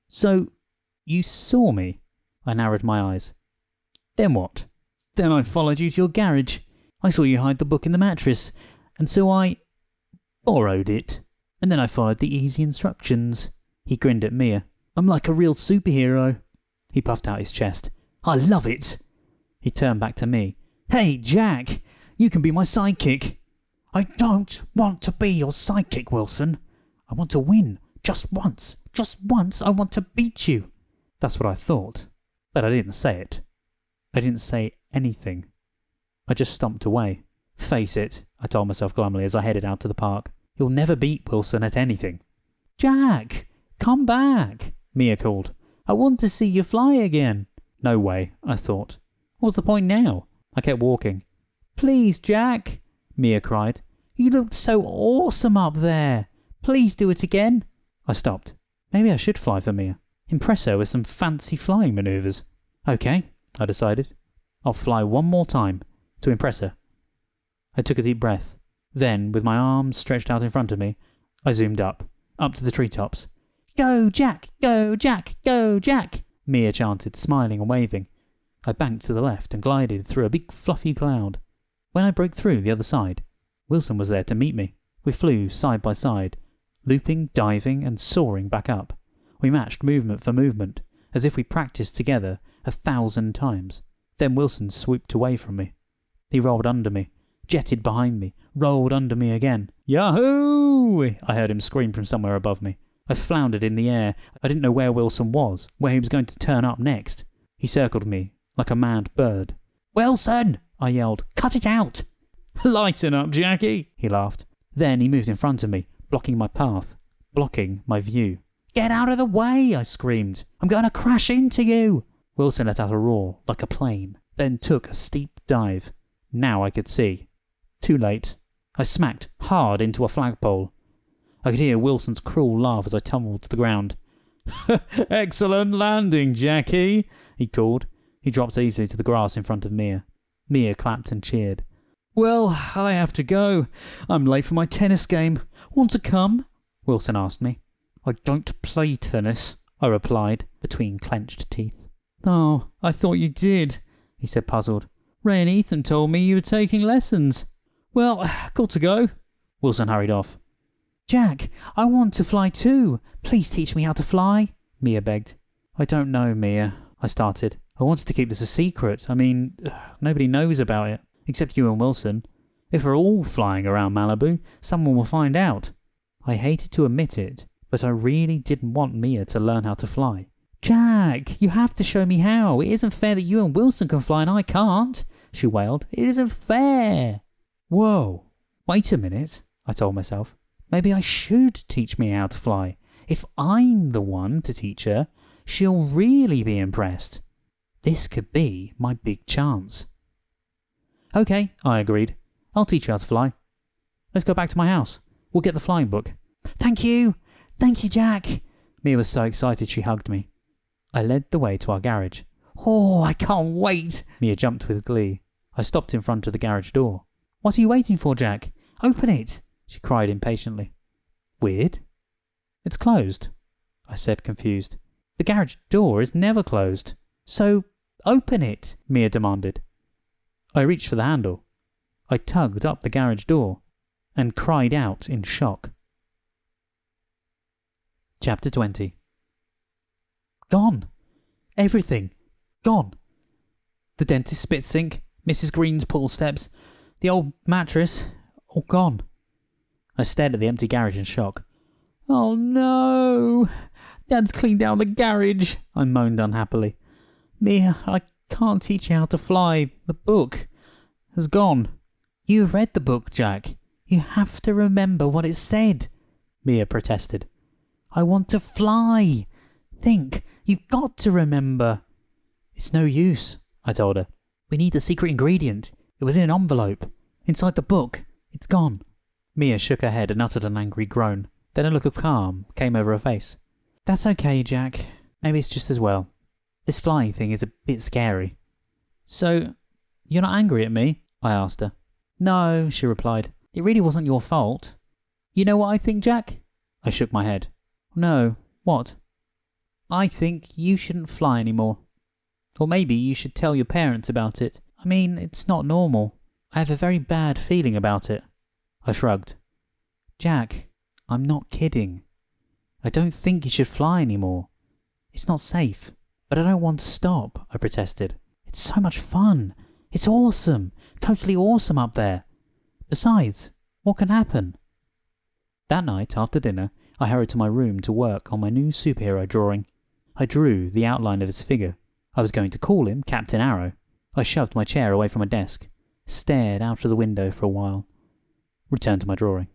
So, you saw me? I narrowed my eyes. Then what? Then I followed you to your garage. I saw you hide the book in the mattress, and so I borrowed it. And then I followed the easy instructions. He grinned at Mia. I'm like a real superhero. He puffed out his chest. I love it. He turned back to me. Hey, Jack, you can be my sidekick. I don't want to be your sidekick, Wilson. I want to win. Just once. Just once I want to beat you. That's what I thought. But I didn't say it. I didn't say anything. I just stomped away. Face it, I told myself glumly as I headed out to the park. You'll never beat Wilson at anything. Jack, come back, Mia called. I want to see you fly again. No way, I thought. What's the point now? I kept walking. Please, Jack, Mia cried. You looked so awesome up there. Please do it again. I stopped. Maybe I should fly for Mia. Impress her with some fancy flying manoeuvres. Okay, I decided. I'll fly one more time to impress her. I took a deep breath. Then, with my arms stretched out in front of me, I zoomed up to the treetops. Go, Jack! Go, Jack! Go, Jack! Mia chanted, smiling and waving. I banked to the left and glided through a big fluffy cloud. When I broke through the other side, Wilson was there to meet me. We flew side by side, looping, diving, and soaring back up. We matched movement for movement, as if we practiced together 1,000 times. Then Wilson swooped away from me. He rolled under me, jetted behind me, rolled under me again. Yahoo! I heard him scream from somewhere above me. I floundered in the air. I didn't know where Wilson was, where he was going to turn up next. He circled me like a mad bird. Wilson! I yelled. Cut it out! Lighten up, Jackie! He laughed. Then he moved in front of me, blocking my path, blocking my view. Get out of the way! I screamed. I'm going to crash into you! Wilson let out a roar, like a plane, then took a steep dive. Now I could see. Too late. I smacked hard into a flagpole. I could hear Wilson's cruel laugh as I tumbled to the ground. Excellent landing, Jackie, he called. He dropped easily to the grass in front of Mia. Mia clapped and cheered. Well, I have to go. I'm late for my tennis game. Want to come? Wilson asked me. I don't play tennis, I replied, between clenched teeth. Oh, I thought you did, he said, puzzled. Ray and Ethan told me you were taking lessons. Well, got to go. Wilson hurried off. Jack, I want to fly too. Please teach me how to fly, Mia begged. I don't know, Mia, I started. I wanted to keep this a secret. I mean, nobody knows about it, except you and Wilson. If we're all flying around Malibu, someone will find out. I hated to admit it, but I really didn't want Mia to learn how to fly. Jack, you have to show me how. It isn't fair that you and Wilson can fly and I can't, she wailed. It isn't fair. Whoa, wait a minute, I told myself. Maybe I should teach Mia how to fly. If I'm the one to teach her, she'll really be impressed. This could be my big chance. Okay, I agreed. I'll teach you how to fly. Let's go back to my house. We'll get the flying book. Thank you! Thank you, Jack! Mia was so excited she hugged me. I led the way to our garage. Oh, I can't wait! Mia jumped with glee. I stopped in front of the garage door. What are you waiting for, Jack? Open it! She cried impatiently. Weird. It's closed, I said, confused. The garage door is never closed. So, open it, Mia demanded. I reached for the handle. I tugged up the garage door and cried out in shock. Chapter 20. Gone. Everything. Gone. The dentist's spit sink, Mrs. Green's pool steps, the old mattress, All gone. I stared at the empty garage in shock. Oh no! Dad's cleaned out the garage, I moaned unhappily. Mia, I can't teach you how to fly. The book has gone. You've read the book, Jack. You have to remember what it said, Mia protested. I want to fly. Think, you've got to remember. It's no use, I told her. We need the secret ingredient. It was in an envelope. Inside the book. It's gone. Mia shook her head and uttered an angry groan. Then a look of calm came over her face. That's okay, Jack. Maybe it's just as well. This flying thing is a bit scary. So, you're not angry at me? I asked her. No, she replied. It really wasn't your fault. You know what I think, Jack? I shook my head. No, what? I think you shouldn't fly anymore. Or maybe you should tell your parents about it. I mean, it's not normal. I have a very bad feeling about it. I shrugged. Jack, I'm not kidding. I don't think you should fly anymore. It's not safe. But I don't want to stop, I protested. It's so much fun. It's awesome. Totally awesome up there. Besides, what can happen? That night, after dinner, I hurried to my room to work on my new superhero drawing. I drew the outline of his figure. I was going to call him Captain Arrow. I shoved my chair away from my desk, stared out of the window for a while, returned to my drawing.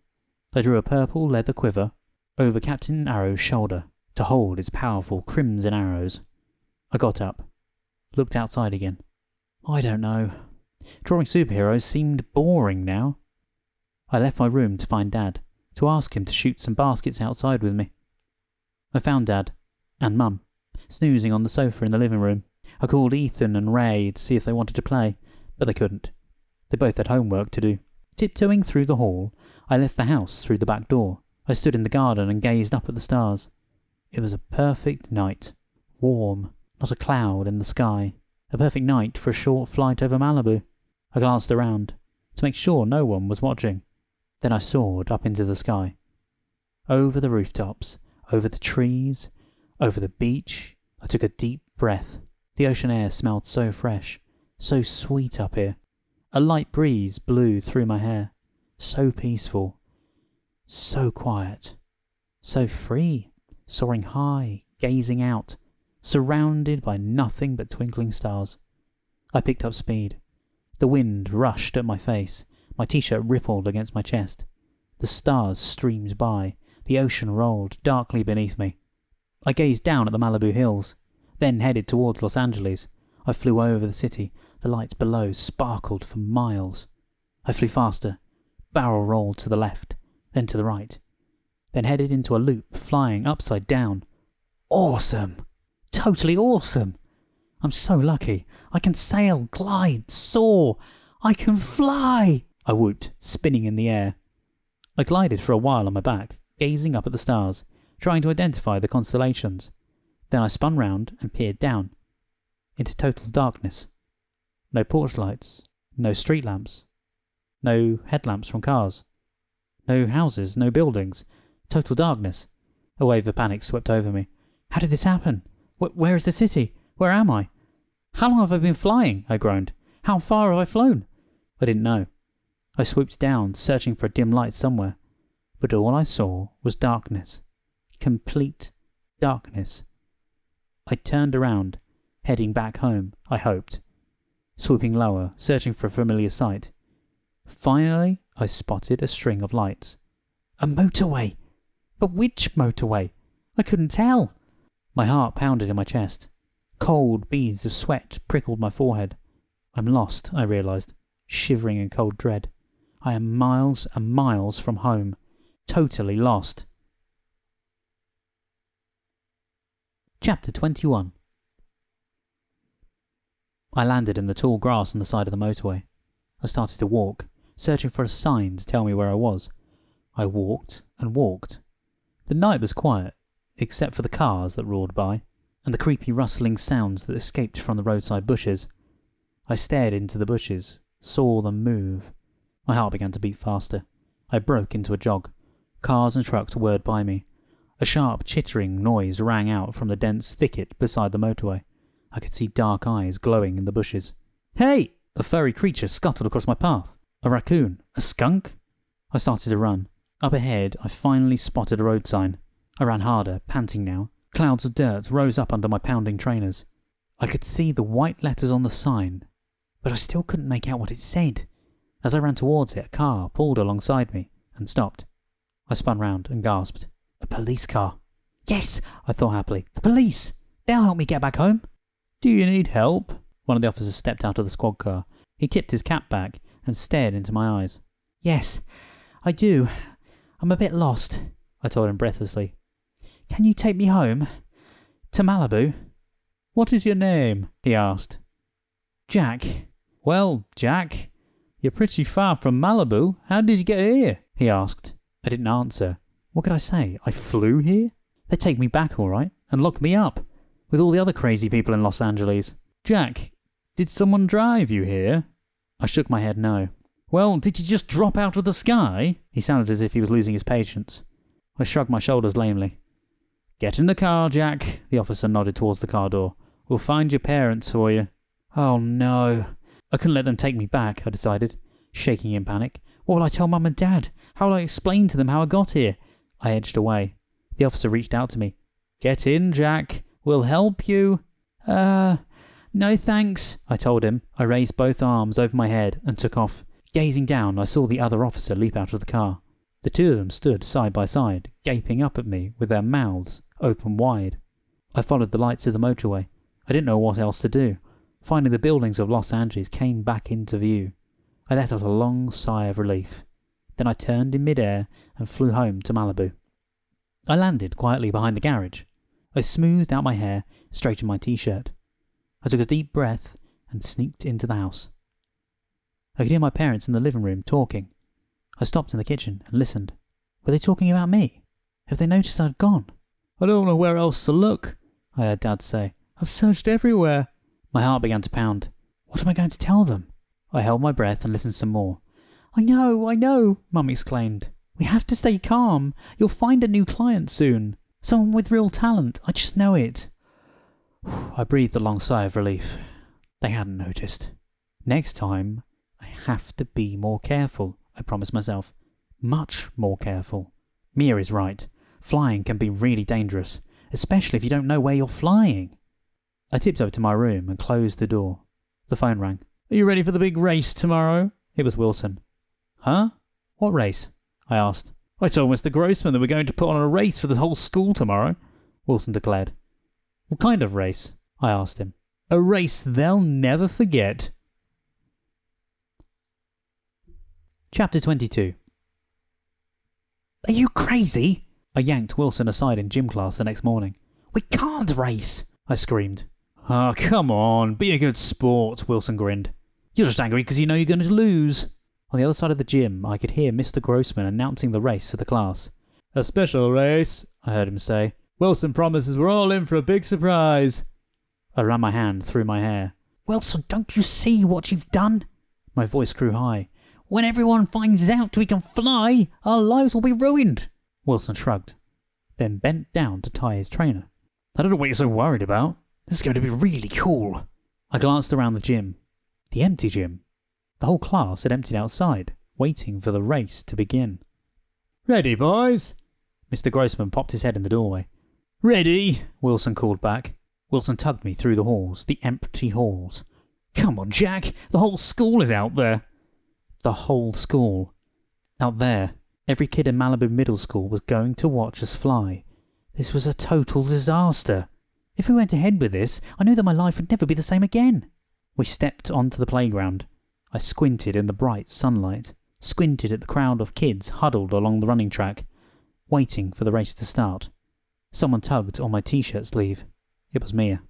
I drew a purple leather quiver over Captain Arrow's shoulder to hold his powerful crimson arrows. I got up, looked outside again. I don't know. Drawing superheroes seemed boring now. I left my room to find Dad, to ask him to shoot some baskets outside with me. I found Dad and Mum snoozing on the sofa in the living room. I called Ethan and Ray to see if they wanted to play, but they couldn't. They both had homework to do. Tiptoeing through the hall, I left the house through the back door. I stood in the garden and gazed up at the stars. It was a perfect night. Warm, not a cloud in the sky. A perfect night for a short flight over Malibu. I glanced around to make sure no one was watching. Then I soared up into the sky. Over the rooftops, over the trees, over the beach. I took a deep breath. The ocean air smelled so fresh, so sweet up here. A light breeze blew through my hair. So peaceful, so quiet, so free, soaring high, gazing out, surrounded by nothing but twinkling stars. I picked up speed. The wind rushed at my face. My t-shirt rippled against my chest. The stars streamed by. The ocean rolled darkly beneath me. I gazed down at the Malibu hills, then headed towards Los Angeles. I flew over the city. The lights below sparkled for miles. I flew faster, barrel rolled to the left, then to the right, then headed into a loop, flying upside down. Awesome! Totally awesome! I'm so lucky. I can sail, glide, soar. I can fly! I whooped, spinning in the air. I glided for a while on my back, gazing up at the stars, trying to identify the constellations. Then I spun round and peered down, into total darkness. No porch lights, no street lamps, no headlamps from cars, no houses, no buildings, total darkness. A wave of panic swept over me. How did this happen? Where is the city? Where am I? How long have I been flying? I groaned. How far have I flown? I didn't know. I swooped down, searching for a dim light somewhere, but all I saw was darkness. Complete darkness. I turned around, heading back home, I hoped. Swooping lower, searching for a familiar sight. Finally, I spotted a string of lights. A motorway! But which motorway? I couldn't tell. My heart pounded in my chest. Cold beads of sweat prickled my forehead. I'm lost, I realised, shivering in cold dread. I am miles and miles from home. Totally lost. Chapter 21. I landed in the tall grass on the side of the motorway. I started to walk, searching for a sign to tell me where I was. I walked and walked. The night was quiet, except for the cars that roared by, and the creepy rustling sounds that escaped from the roadside bushes. I stared into the bushes, saw them move. My heart began to beat faster. I broke into a jog. Cars and trucks whirred by me. A sharp, chittering noise rang out from the dense thicket beside the motorway. I could see dark eyes glowing in the bushes. Hey! A furry creature scuttled across my path. A raccoon? A skunk? I started to run. Up ahead, I finally spotted a road sign. I ran harder, panting now. Clouds of dirt rose up under my pounding trainers. I could see the white letters on the sign, but I still couldn't make out what it said. As I ran towards it, a car pulled alongside me and stopped. I spun round and gasped. A police car. Yes, I thought happily. The police! They'll help me get back home. Do you need help? One of the officers stepped out of the squad car. He tipped his cap back and stared into my eyes. Yes, I do. I'm a bit lost, I told him breathlessly. Can you take me home? To Malibu? What is your name? He asked. Jack. Well, Jack, you're pretty far from Malibu. How did you get here? He asked. I didn't answer. What could I say? I flew here? They'd take me back all right and lock me up with all the other crazy people in Los Angeles. Jack, did someone drive you here? I shook my head no. Well, did you just drop out of the sky? He sounded as if he was losing his patience. I shrugged my shoulders lamely. Get in the car, Jack. The officer nodded towards the car door. We'll find your parents for you. Oh no. I couldn't let them take me back, I decided, shaking in panic. What will I tell Mum and Dad? How will I explain to them how I got here? I edged away. The officer reached out to me. Get in, Jack. We'll help you. No thanks, I told him. I raised both arms over my head and took off. Gazing down, I saw the other officer leap out of the car. The two of them stood side by side, gaping up at me with their mouths open wide. I followed the lights of the motorway. I didn't know what else to do. Finally, the buildings of Los Angeles came back into view. I let out a long sigh of relief. Then I turned in mid-air and flew home to Malibu. I landed quietly behind the garage. I smoothed out my hair, straightened my t-shirt. I took a deep breath and sneaked into the house. I could hear my parents in the living room talking. I stopped in the kitchen and listened. Were they talking about me? Have they noticed I'd gone? I don't know where else to look, I heard Dad say. I've searched everywhere. My heart began to pound. What am I going to tell them? I held my breath and listened some more. I know, Mum exclaimed. We have to stay calm. You'll find a new client soon. Someone with real talent. I just know it. I breathed a long sigh of relief. They hadn't noticed. Next time, I have to be more careful, I promised myself. Much more careful. Mia is right. Flying can be really dangerous, especially if you don't know where you're flying. I tipped over to my room and closed the door. The phone rang. Are you ready for the big race tomorrow? It was Wilson. Huh? What race? I asked. I told Mr. Grossman that we're going to put on a race for the whole school tomorrow, Wilson declared. What kind of race? I asked him. A race they'll never forget. Chapter 22. Are you crazy? I yanked Wilson aside in gym class the next morning. We can't race, I screamed. Oh, come on, be a good sport, Wilson grinned. You're just angry because you know you're going to lose. On the other side of the gym, I could hear Mr. Grossman announcing the race to the class. A special race, I heard him say. Wilson promises we're all in for a big surprise. I ran my hand through my hair. Wilson, don't you see what you've done? My voice grew high. When everyone finds out we can fly, our lives will be ruined. Wilson shrugged, then bent down to tie his trainer. I don't know what you're so worried about. This is going to be really cool. I glanced around the gym. The empty gym. The whole class had emptied outside, waiting for the race to begin. Ready, boys? Mr. Grossman popped his head in the doorway. Ready, Wilson called back. Wilson tugged me through the halls, the empty halls. Come on, Jack, the whole school is out there. The whole school. Out there. Every kid in Malibu Middle School was going to watch us fly. This was a total disaster. If we went ahead with this, I knew that my life would never be the same again. We stepped onto the playground. I squinted in the bright sunlight, squinted at the crowd of kids huddled along the running track, waiting for the race to start. Someone tugged on my t-shirt sleeve. It was Mia.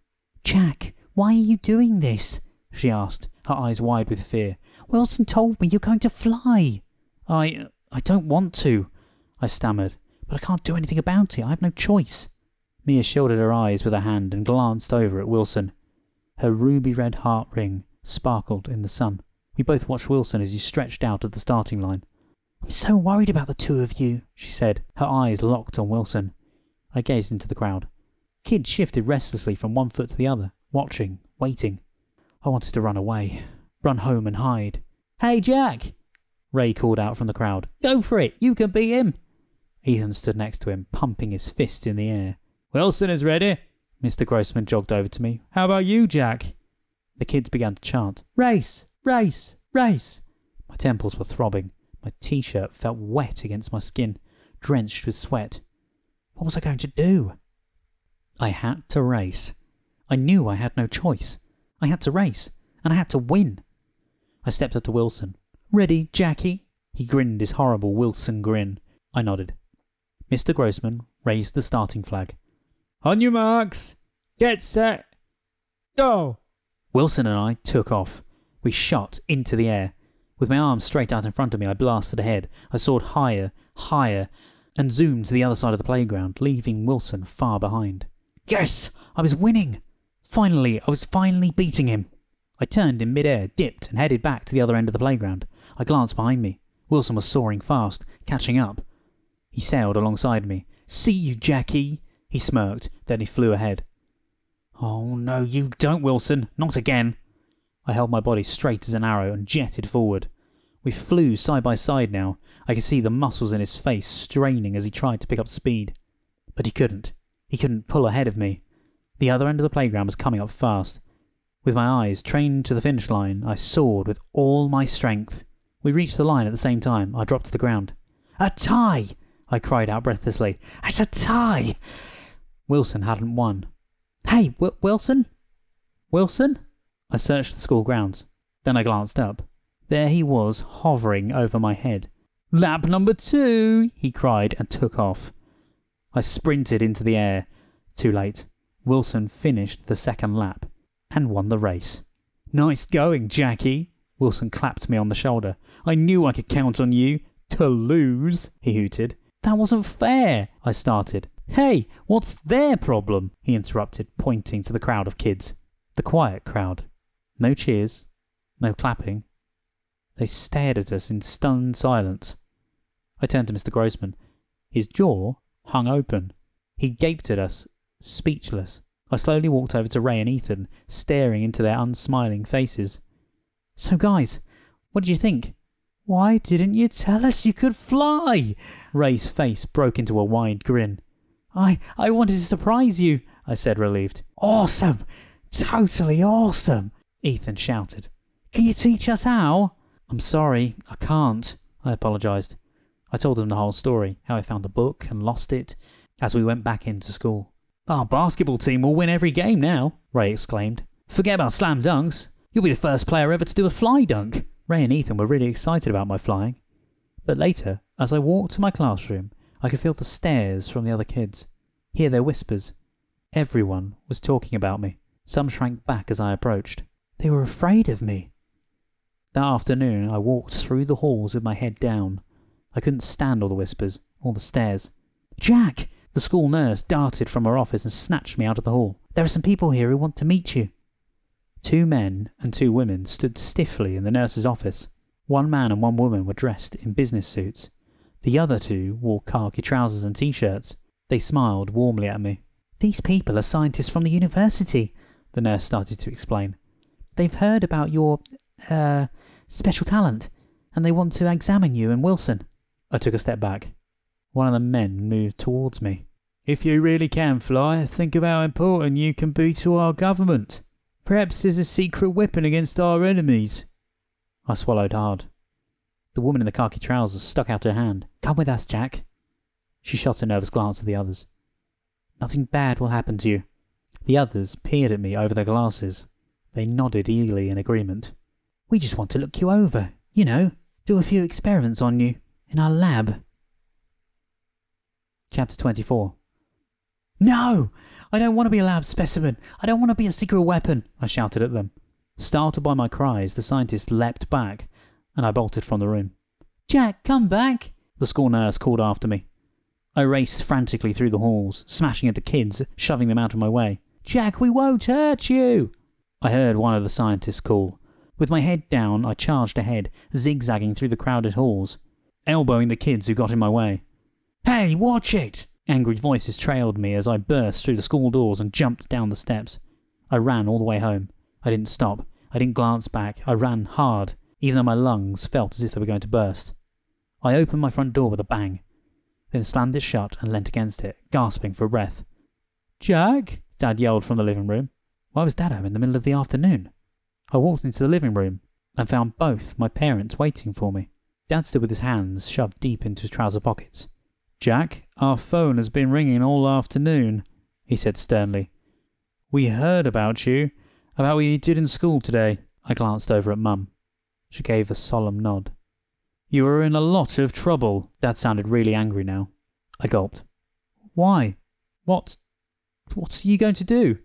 Jack, why are you doing this? She asked, her eyes wide with fear. Wilson told me you're going to fly. I don't want to, I stammered, but I can't do anything about it. I have no choice. Mia shielded her eyes with her hand and glanced over at Wilson. Her ruby-red heart ring sparkled in the sun. We both watched Wilson as he stretched out at the starting line. I'm so worried about the two of you, she said, her eyes locked on Wilson. I gazed into the crowd. Kids shifted restlessly from one foot to the other, watching, waiting. I wanted to run away, run home and hide. Hey, Jack! Ray called out from the crowd. Go for it, you can beat him. Ethan stood next to him, pumping his fist in the air. Wilson is ready. Mr. Grossman jogged over to me. How about you, Jack? The kids began to chant. Race! Race! Race! My temples were throbbing. My t-shirt felt wet against my skin, drenched with sweat. What was I going to do? I had to race. I knew I had no choice. I had to race, and I had to win. I stepped up to Wilson. Ready, Jackie? He grinned his horrible Wilson grin. I nodded. Mr. Grossman raised the starting flag. On your marks, get set, go! Wilson and I took off. We shot into the air. With my arms straight out in front of me, I blasted ahead. I soared higher, higher, and zoomed to the other side of the playground, leaving Wilson far behind. Yes! I was winning! I was finally beating him. I turned in mid-air, dipped, and headed back to the other end of the playground. I glanced behind me. Wilson was soaring fast, catching up. He sailed alongside me. See you, Jackie! He smirked, then he flew ahead. Oh, no, you don't, Wilson. Not again. I held my body straight as an arrow and jetted forward. We flew side by side now. I could see the muscles in his face straining as he tried to pick up speed. But he couldn't. He couldn't pull ahead of me. The other end of the playground was coming up fast. With my eyes trained to the finish line, I soared with all my strength. We reached the line at the same time. I dropped to the ground. A tie! I cried out breathlessly. It's a tie! Wilson hadn't won. Hey, Wilson? Wilson? I searched the school grounds. Then I glanced up. There he was, hovering over my head. Lap number 2, he cried and took off. I sprinted into the air. Too late. Wilson finished the second lap and won the race. Nice going, Jackie. Wilson clapped me on the shoulder. I knew I could count on you. To lose, he hooted. That wasn't fair, I started. Hey, what's their problem? He interrupted, pointing to the crowd of kids. The quiet crowd. No cheers, no clapping. They stared at us in stunned silence. I turned to Mr. Grossman. His jaw hung open. He gaped at us, speechless. I slowly walked over to Ray and Ethan, staring into their unsmiling faces. So guys, what did you think? Why didn't you tell us you could fly? Ray's face broke into a wide grin. I wanted to surprise you, I said, relieved. Awesome! Totally awesome! Ethan shouted. Can you teach us how? I'm sorry, I can't, I apologised. I told them the whole story, how I found the book and lost it, as we went back into school. Our basketball team will win every game now, Ray exclaimed. Forget about slam dunks. You'll be the first player ever to do a fly dunk. Ray and Ethan were really excited about my flying. But later, as I walked to my classroom, I could feel the stares from the other kids, hear their whispers. Everyone was talking about me. Some shrank back as I approached. They were afraid of me. That afternoon, I walked through the halls with my head down. I couldn't stand all the whispers, all the stares. Jack! The school nurse darted from her office and snatched me out of the hall. There are some people here who want to meet you. 2 men and 2 women stood stiffly in the nurse's office. 1 man and 1 woman were dressed in business suits. The other 2 wore khaki trousers and t-shirts. They smiled warmly at me. These people are scientists from the university, the nurse started to explain. They've heard about your, special talent, and they want to examine you and Wilson. I took a step back. One of the men moved towards me. If you really can fly, think of how important you can be to our government. Perhaps there's a secret weapon against our enemies. I swallowed hard. The woman in the khaki trousers stuck out her hand. Come with us, Jack. She shot a nervous glance at the others. Nothing bad will happen to you. The others peered at me over their glasses. They nodded eagerly in agreement. We just want to look you over, you know, do a few experiments on you in our lab. Chapter 24. No! I don't want to be a lab specimen. I don't want to be a secret weapon, I shouted at them. Startled by my cries, the scientist leapt back, and I bolted from the room. Jack, come back! The school nurse called after me. I raced frantically through the halls, smashing into kids, shoving them out of my way. Jack, we won't hurt you! I heard one of the scientists call. With my head down, I charged ahead, zigzagging through the crowded halls, elbowing the kids who got in my way. Hey, watch it! Angry voices trailed me as I burst through the school doors and jumped down the steps. I ran all the way home. I didn't stop. I didn't glance back. I ran hard, even though my lungs felt as if they were going to burst. I opened my front door with a bang, then slammed it shut and leant against it, gasping for breath. "Jack!" Dad yelled from the living room. Why was Dad home in the middle of the afternoon? I walked into the living room and found both my parents waiting for me. Dad stood with his hands shoved deep into his trouser pockets. "Jack, our phone has been ringing all afternoon," he said sternly. "We heard about you, about what you did in school today." I glanced over at Mum. She gave a solemn nod. "You were in a lot of trouble." Dad sounded really angry now. I gulped. "Why? What are you going to do?"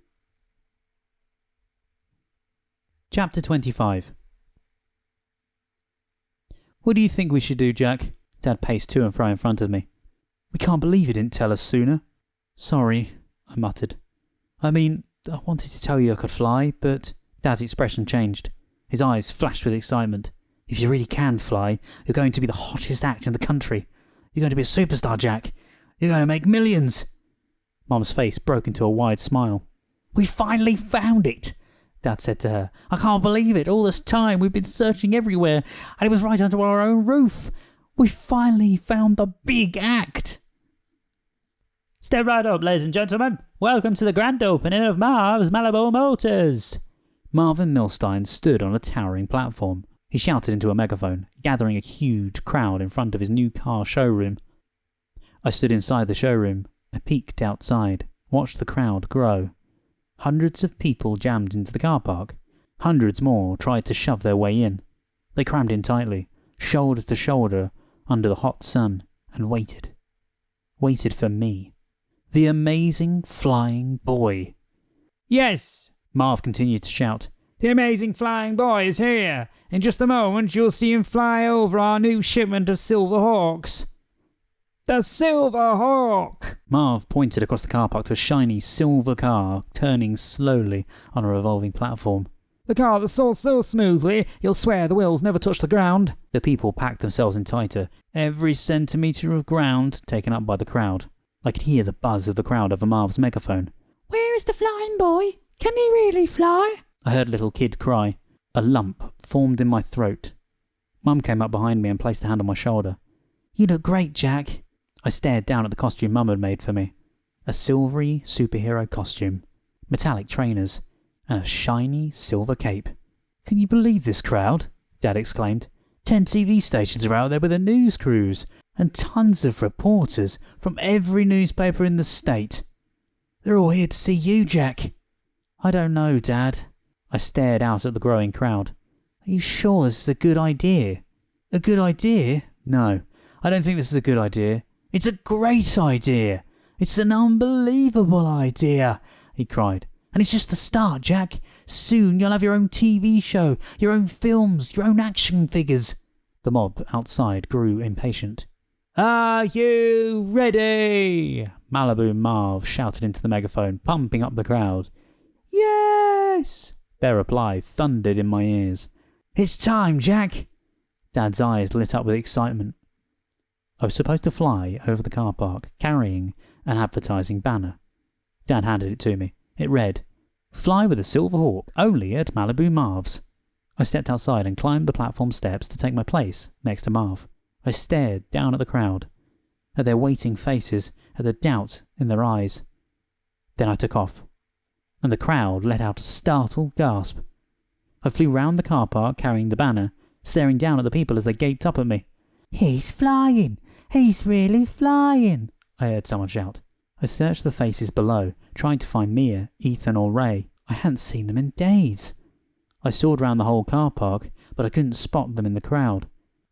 Chapter 25. "What do you think we should do, Jack?" Dad paced to and fro in front of me. "We can't believe you didn't tell us sooner." "Sorry," I muttered. "I mean, I wanted to tell you I could fly, but..." Dad's expression changed. His eyes flashed with excitement. "If you really can fly, you're going to be the hottest act in the country. You're going to be a superstar, Jack. You're going to make millions." Mum's face broke into a wide smile. "We finally found it," Dad said to her. "I can't believe it. All this time we've been searching everywhere, and it was right under our own roof. We finally found the big act." "Step right up, ladies and gentlemen. Welcome to the grand opening of Marv's Malibu Motors." Marvin Milstein stood on a towering platform. He shouted into a megaphone, gathering a huge crowd in front of his new car showroom. I stood inside the showroom. I peeked outside, watched the crowd grow. Hundreds of people jammed into the car park. Hundreds more tried to shove their way in. They crammed in tightly, shoulder to shoulder, under the hot sun, and waited. Waited for me. The amazing flying boy. "Yes," Marv continued to shout. "The amazing flying boy is here. In just a moment you'll see him fly over our new shipment of Silver Hawks." "The Silver Hawk!" Marv pointed across the car park to a shiny silver car turning slowly on a revolving platform. "The car that soars so smoothly you'll swear the wheels never touch the ground." The people packed themselves in tighter, every centimetre of ground taken up by the crowd. I could hear the buzz of the crowd over Marv's megaphone. "Where is the flying boy? Can he really fly?" I heard a little kid cry. A lump formed in my throat. Mum came up behind me and placed a hand on my shoulder. "You look great, Jack." I stared down at the costume Mum had made for me. A silvery superhero costume, metallic trainers, and a shiny silver cape. "Can you believe this crowd?" Dad exclaimed. 10 TV stations are out there with their news crews, and tons of reporters from every newspaper in the state. They're all here to see you, Jack." "I don't know, Dad." I stared out at the growing crowd. "Are you sure this is a good idea?" "A good idea? No, I don't think this is a good idea. It's a great idea. It's an unbelievable idea," he cried. "And it's just the start, Jack. Soon you'll have your own TV show, your own films, your own action figures." The mob outside grew impatient. "Are you ready?" Malibu Marv shouted into the megaphone, pumping up the crowd. "Yes!" Their reply thundered in my ears. "It's time, Jack." Dad's eyes lit up with excitement. I was supposed to fly over the car park, carrying an advertising banner. Dad handed it to me. It read, "Fly with a Silver Hawk, only at Malibu Marv's." I stepped outside and climbed the platform steps to take my place next to Marv. I stared down at the crowd, at their waiting faces, at the doubt in their eyes. Then I took off, and the crowd let out a startled gasp. I flew round the car park carrying the banner, staring down at the people as they gaped up at me. "He's flying! He's really flying!" I heard someone shout. I searched the faces below, trying to find Mia, Ethan or Ray. I hadn't seen them in days. I soared round the whole car park, but I couldn't spot them in the crowd.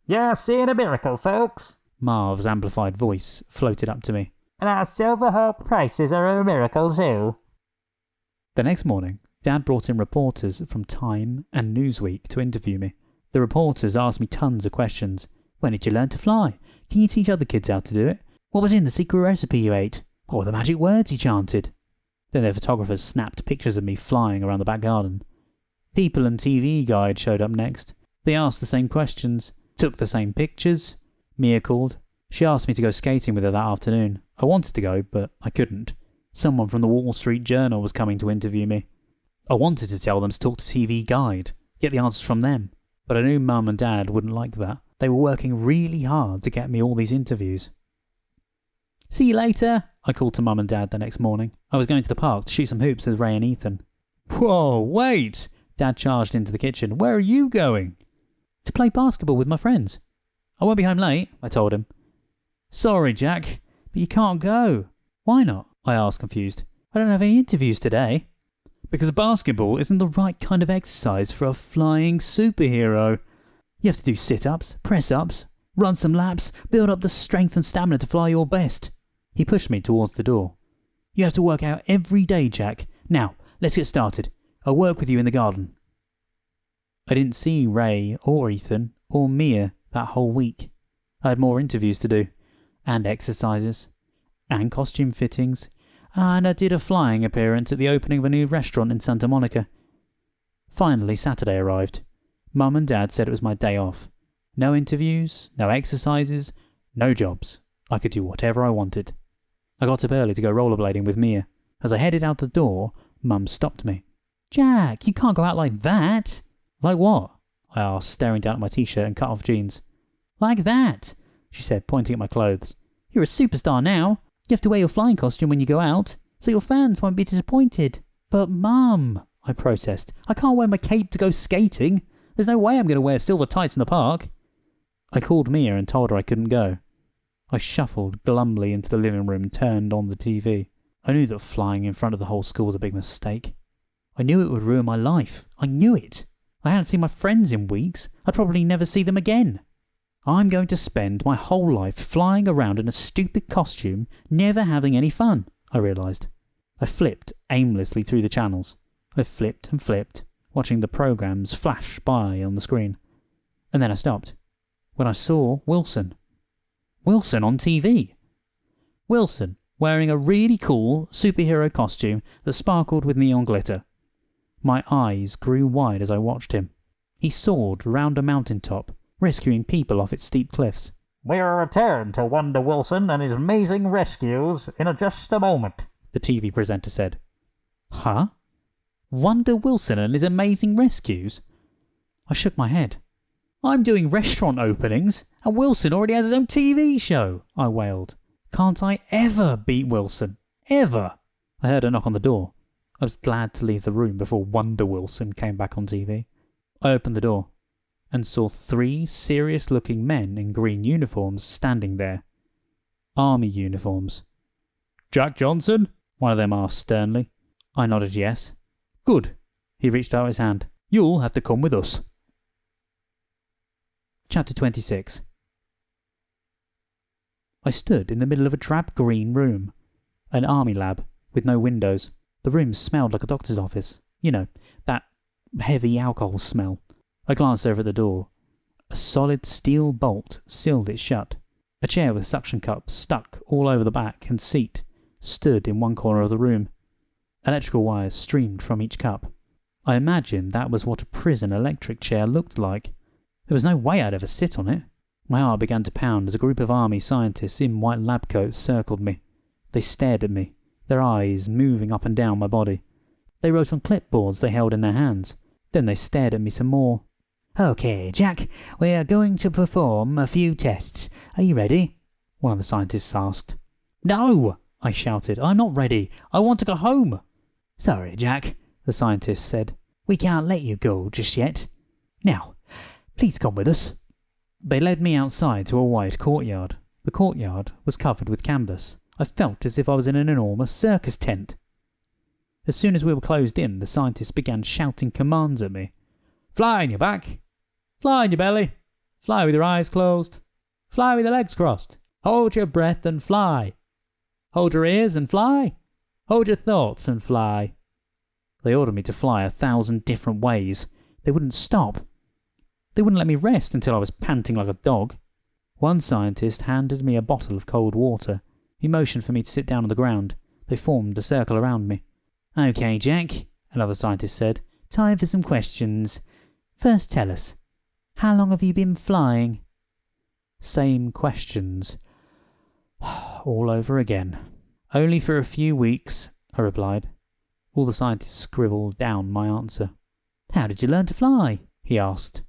"You're seeing a miracle, folks," Marv's amplified voice floated up to me. "and our Silver Hawk prices are a miracle too." The next morning, Dad brought in reporters from Time and Newsweek to interview me. The reporters asked me tons of questions. When did you learn to fly? Can you teach other kids how to do it? What was in the secret recipe you ate? What were the magic words you chanted? Then their photographers snapped pictures of me flying around the back garden. People and TV Guide showed up next. They asked the same questions, took the same pictures. Mia called. She asked me to go skating with her that afternoon. I wanted to go, but I couldn't. Someone from the Wall Street Journal was coming to interview me. I wanted to tell them to talk to TV Guide, get the answers from them. But I knew Mum and Dad wouldn't like that. They were working really hard to get me all these interviews. "See you later," I called to Mum and Dad the next morning. I was going to the park to shoot some hoops with Ray and Ethan. "Whoa, wait!" Dad charged into the kitchen. "Where are you going?" "To play basketball with my friends." "I won't be home late," I told him. "Sorry, Jack, but you can't go." "Why not?" I asked, confused. "I don't have any interviews today." "Because basketball isn't the right kind of exercise for a flying superhero. You have to do sit-ups, press-ups, run some laps, build up the strength and stamina to fly your best." He pushed me towards the door. "You have to work out every day, Jack. Now, let's get started. I'll work with you in the garden." I didn't see Ray or Ethan or Mia that whole week. I had more interviews to do, and exercises, and costume fittings, and I did a flying appearance at the opening of a new restaurant in Santa Monica. Finally, Saturday arrived. Mum and Dad said it was my day off. No interviews, no exercises, no jobs. I could do whatever I wanted. I got up early to go rollerblading with Mia. As I headed out the door, Mum stopped me. "Jack, you can't go out like that." "Like what?" I asked, staring down at my t-shirt and cut-off jeans. "Like that," she said, pointing at my clothes. "You're a superstar now. You have to wear your flying costume when you go out, so your fans won't be disappointed." "But Mum," I protest, "I can't wear my cape to go skating. There's no way I'm going to wear silver tights in the park." I called Mia and told her I couldn't go. I shuffled glumly into the living room and turned on the TV. I knew that flying in front of the whole school was a big mistake. I knew it would ruin my life. I knew it. I hadn't seen my friends in weeks. I'd probably never see them again. I'm going to spend my whole life flying around in a stupid costume, never having any fun, I realised. I flipped aimlessly through the channels. I flipped and flipped, watching the programmes flash by on the screen. And then I stopped, when I saw Wilson. Wilson on TV. Wilson, wearing a really cool superhero costume that sparkled with neon glitter. My eyes grew wide as I watched him. He soared round a mountaintop, rescuing people off its steep cliffs. "We'll return to Wonder Wilson and his amazing rescues in just a moment," the TV presenter said. Huh? Wonder Wilson and his amazing rescues? I shook my head. "I'm doing restaurant openings, and Wilson already has his own TV show," I wailed. "Can't I ever beat Wilson? Ever?" I heard a knock on the door. I was glad to leave the room before Wonder Wilson came back on TV. I opened the door and saw 3 serious-looking men in green uniforms standing there. Army uniforms. "Jack Johnson?" one of them asked sternly. I nodded yes. "Good." He reached out his hand. "You'll have to come with us." Chapter 26. I stood in the middle of a drab green room, an army lab with no windows. The room smelled like a doctor's office. You know, that heavy alcohol smell. I glanced over at the door. A solid steel bolt sealed it shut. A chair with suction cups stuck all over the back and seat stood in one corner of the room. Electrical wires streamed from each cup. I imagined that was what a prison electric chair looked like. There was no way I'd ever sit on it. My heart began to pound as a group of army scientists in white lab coats circled me. They stared at me, their eyes moving up and down my body. They wrote on clipboards they held in their hands. Then they stared at me some more. "Okay, Jack, we're going to perform a few tests. Are you ready?" one of the scientists asked. "No!" I shouted. "I'm not ready. I want to go home." "Sorry, Jack," the scientist said. "We can't let you go just yet. Now, please come with us." They led me outside to a wide courtyard. The courtyard was covered with canvas. I felt as if I was in an enormous circus tent. As soon as we were closed in, the scientists began shouting commands at me. "Fly on your back. Fly on your belly. Fly with your eyes closed. Fly with your legs crossed. Hold your breath and fly. Hold your ears and fly. Hold your thoughts and fly." They ordered me to fly 1,000 different ways. They wouldn't stop. They wouldn't let me rest until I was panting like a dog. One scientist handed me a bottle of cold water. He motioned for me to sit down on the ground. They formed a circle around me. "Okay, Jack," another scientist said. "Time for some questions. First tell us, how long have you been flying?" Same questions. All over again. "Only for a few weeks," I replied. All the scientists scribbled down my answer. "How did you learn to fly?" he asked.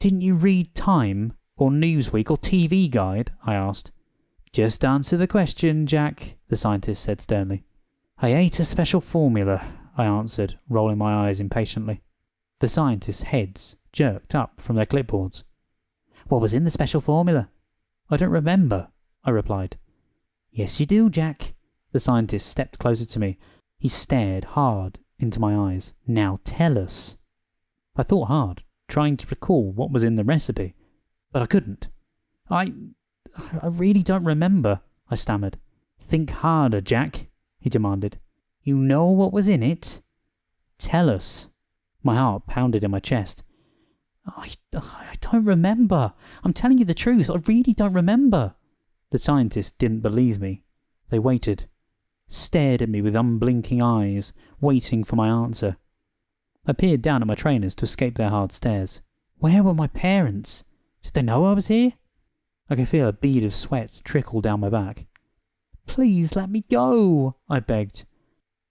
Didn't you read Time or Newsweek or TV Guide? I asked. Just answer the question, Jack, the scientist said sternly. I ate a special formula, I answered, rolling my eyes impatiently. The scientist's heads jerked up from their clipboards. What was in the special formula? I don't remember, I replied. Yes, you do, Jack. The scientist stepped closer to me. He stared hard into my eyes. Now tell us. I thought hard, trying to recall what was in the recipe, but I couldn't. I really don't remember, I stammered. Think harder, Jack, he demanded. You know what was in it? Tell us. My heart pounded in my chest. I don't remember. I'm telling you the truth. I really don't remember. The scientists didn't believe me. They waited, stared at me with unblinking eyes, waiting for my answer. I peered down at my trainers to escape their hard stares. Where were my parents? Did they know I was here? I could feel a bead of sweat trickle down my back. Please let me go, I begged.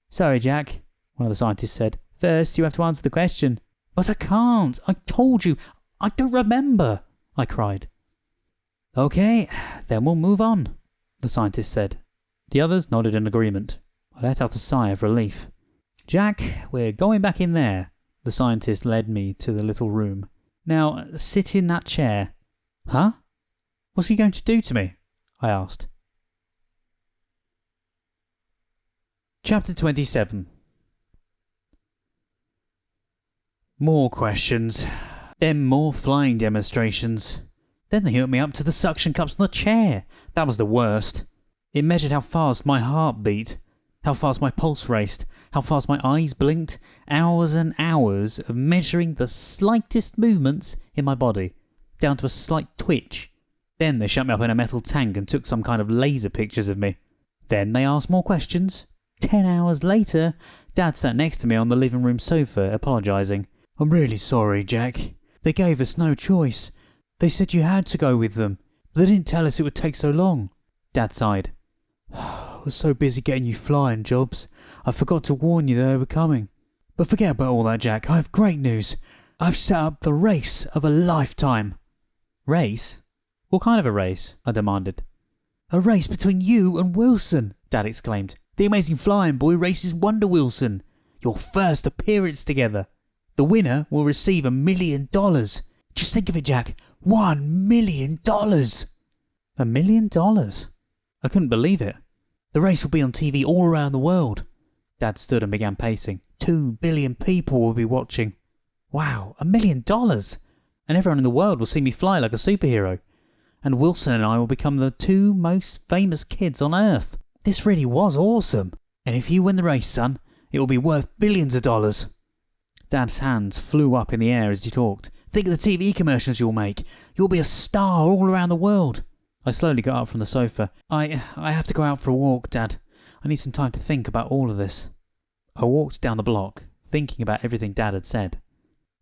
Sorry, Jack, one of the scientists said. First, you have to answer the question. But I can't. I told you. I don't remember, I cried. Okay, then we'll move on, the scientist said. The others nodded in agreement. I let out a sigh of relief. Jack, we're going back in there. The scientist led me to the little room. Now, sit in that chair. Huh? What's he going to do to me? I asked. Chapter 27. More questions. Then more flying demonstrations. Then they hooked me up to the suction cups on the chair. That was the worst. It measured how fast my heart beat, how fast my pulse raced, how fast my eyes blinked. Hours and hours of measuring the slightest movements in my body, down to a slight twitch. Then they shut me up in a metal tank and took some kind of laser pictures of me. Then they asked more questions. 10 hours later, Dad sat next to me on the living room sofa, apologising. I'm really sorry, Jack. They gave us no choice. They said you had to go with them, but they didn't tell us it would take so long. Dad sighed. I was so busy getting you flying jobs, I forgot to warn you they were coming. But forget about all that, Jack. I have great news. I've set up the race of a lifetime. Race? What kind of a race? I demanded. A race between you and Wilson, Dad exclaimed. The Amazing Flying Boy races Wonder Wilson. Your first appearance together. The winner will receive $1 million. Just think of it, Jack. $1 million. $1 million? I couldn't believe it. The race will be on TV all around the world. Dad stood and began pacing. 2 billion people will be watching. Wow, $1 million! And everyone in the world will see me fly like a superhero. And Wilson and I will become the 2 most famous kids on Earth. This really was awesome. And if you win the race, son, it will be worth billions of dollars. Dad's hands flew up in the air as he talked. Think of the TV commercials you'll make. You'll be a star all around the world. I slowly got up from the sofa. I have to go out for a walk, Dad. I need some time to think about all of this. I walked down the block, thinking about everything Dad had said.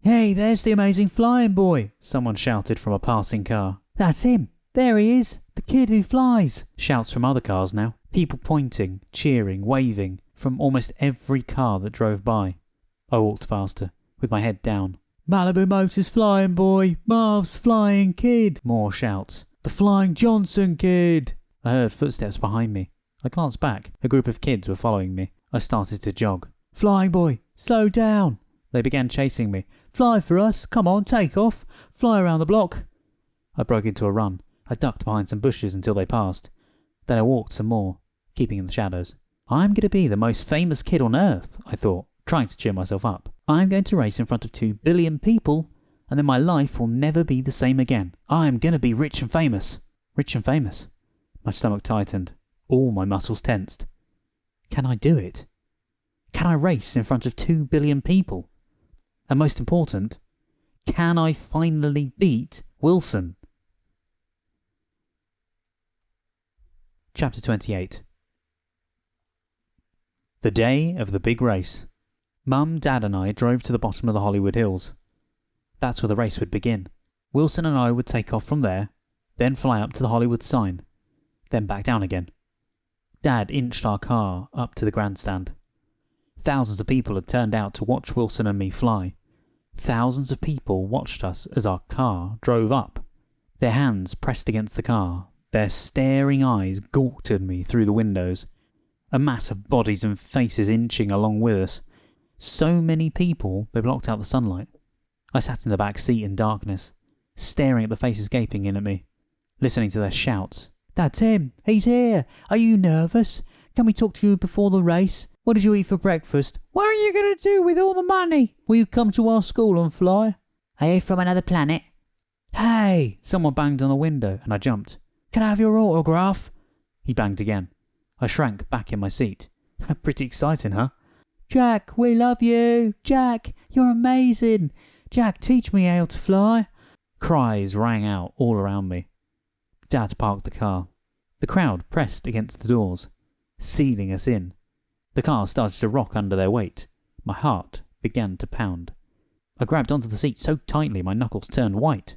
Hey, there's the Amazing Flying Boy, someone shouted from a passing car. That's him. There he is. The kid who flies. Shouts from other cars now. People pointing, cheering, waving from almost every car that drove by. I walked faster, with my head down. Malibu Motors Flying Boy. Marv's Flying Kid. More shouts. The Flying Johnson Kid. I heard footsteps behind me. I glanced back. A group of kids were following me. I started to jog. Flying Boy, slow down. They began chasing me. Fly for us. Come on, take off. Fly around the block. I broke into a run. I ducked behind some bushes until they passed. Then I walked some more, keeping in the shadows. I'm going to be the most famous kid on Earth, I thought, trying to cheer myself up. I'm going to race in front of 2 billion people, and then my life will never be the same again. I'm going to be rich and famous. Rich and famous? My stomach tightened. All my muscles tensed. Can I do it? Can I race in front of 2 billion people? And most important, can I finally beat Wilson? Chapter 28. The day of the big race. Mum, Dad and I drove to the bottom of the Hollywood Hills. That's where the race would begin. Wilson and I would take off from there, then fly up to the Hollywood sign, then back down again. Dad inched our car up to the grandstand. Thousands of people had turned out to watch Wilson and me fly. Thousands of people watched us as our car drove up. Their hands pressed against the car, their staring eyes gawked at me through the windows. A mass of bodies and faces inching along with us. So many people they blocked out the sunlight. I sat in the back seat in darkness, staring at the faces gaping in at me, listening to their shouts. "That's him! He's here! Are you nervous? Can we talk to you before the race? What did you eat for breakfast? What are you going to do with all the money? Will you come to our school and fly? Are you from another planet?" "Hey!" Someone banged on the window and I jumped. "Can I have your autograph?" He banged again. I shrank back in my seat. Pretty exciting, huh? "Jack, we love you! Jack, you're amazing! Jack, teach me how to fly!" Cries rang out all around me. Dad parked the car. The crowd pressed against the doors, sealing us in. The car started to rock under their weight. My heart began to pound. I grabbed onto the seat so tightly my knuckles turned white.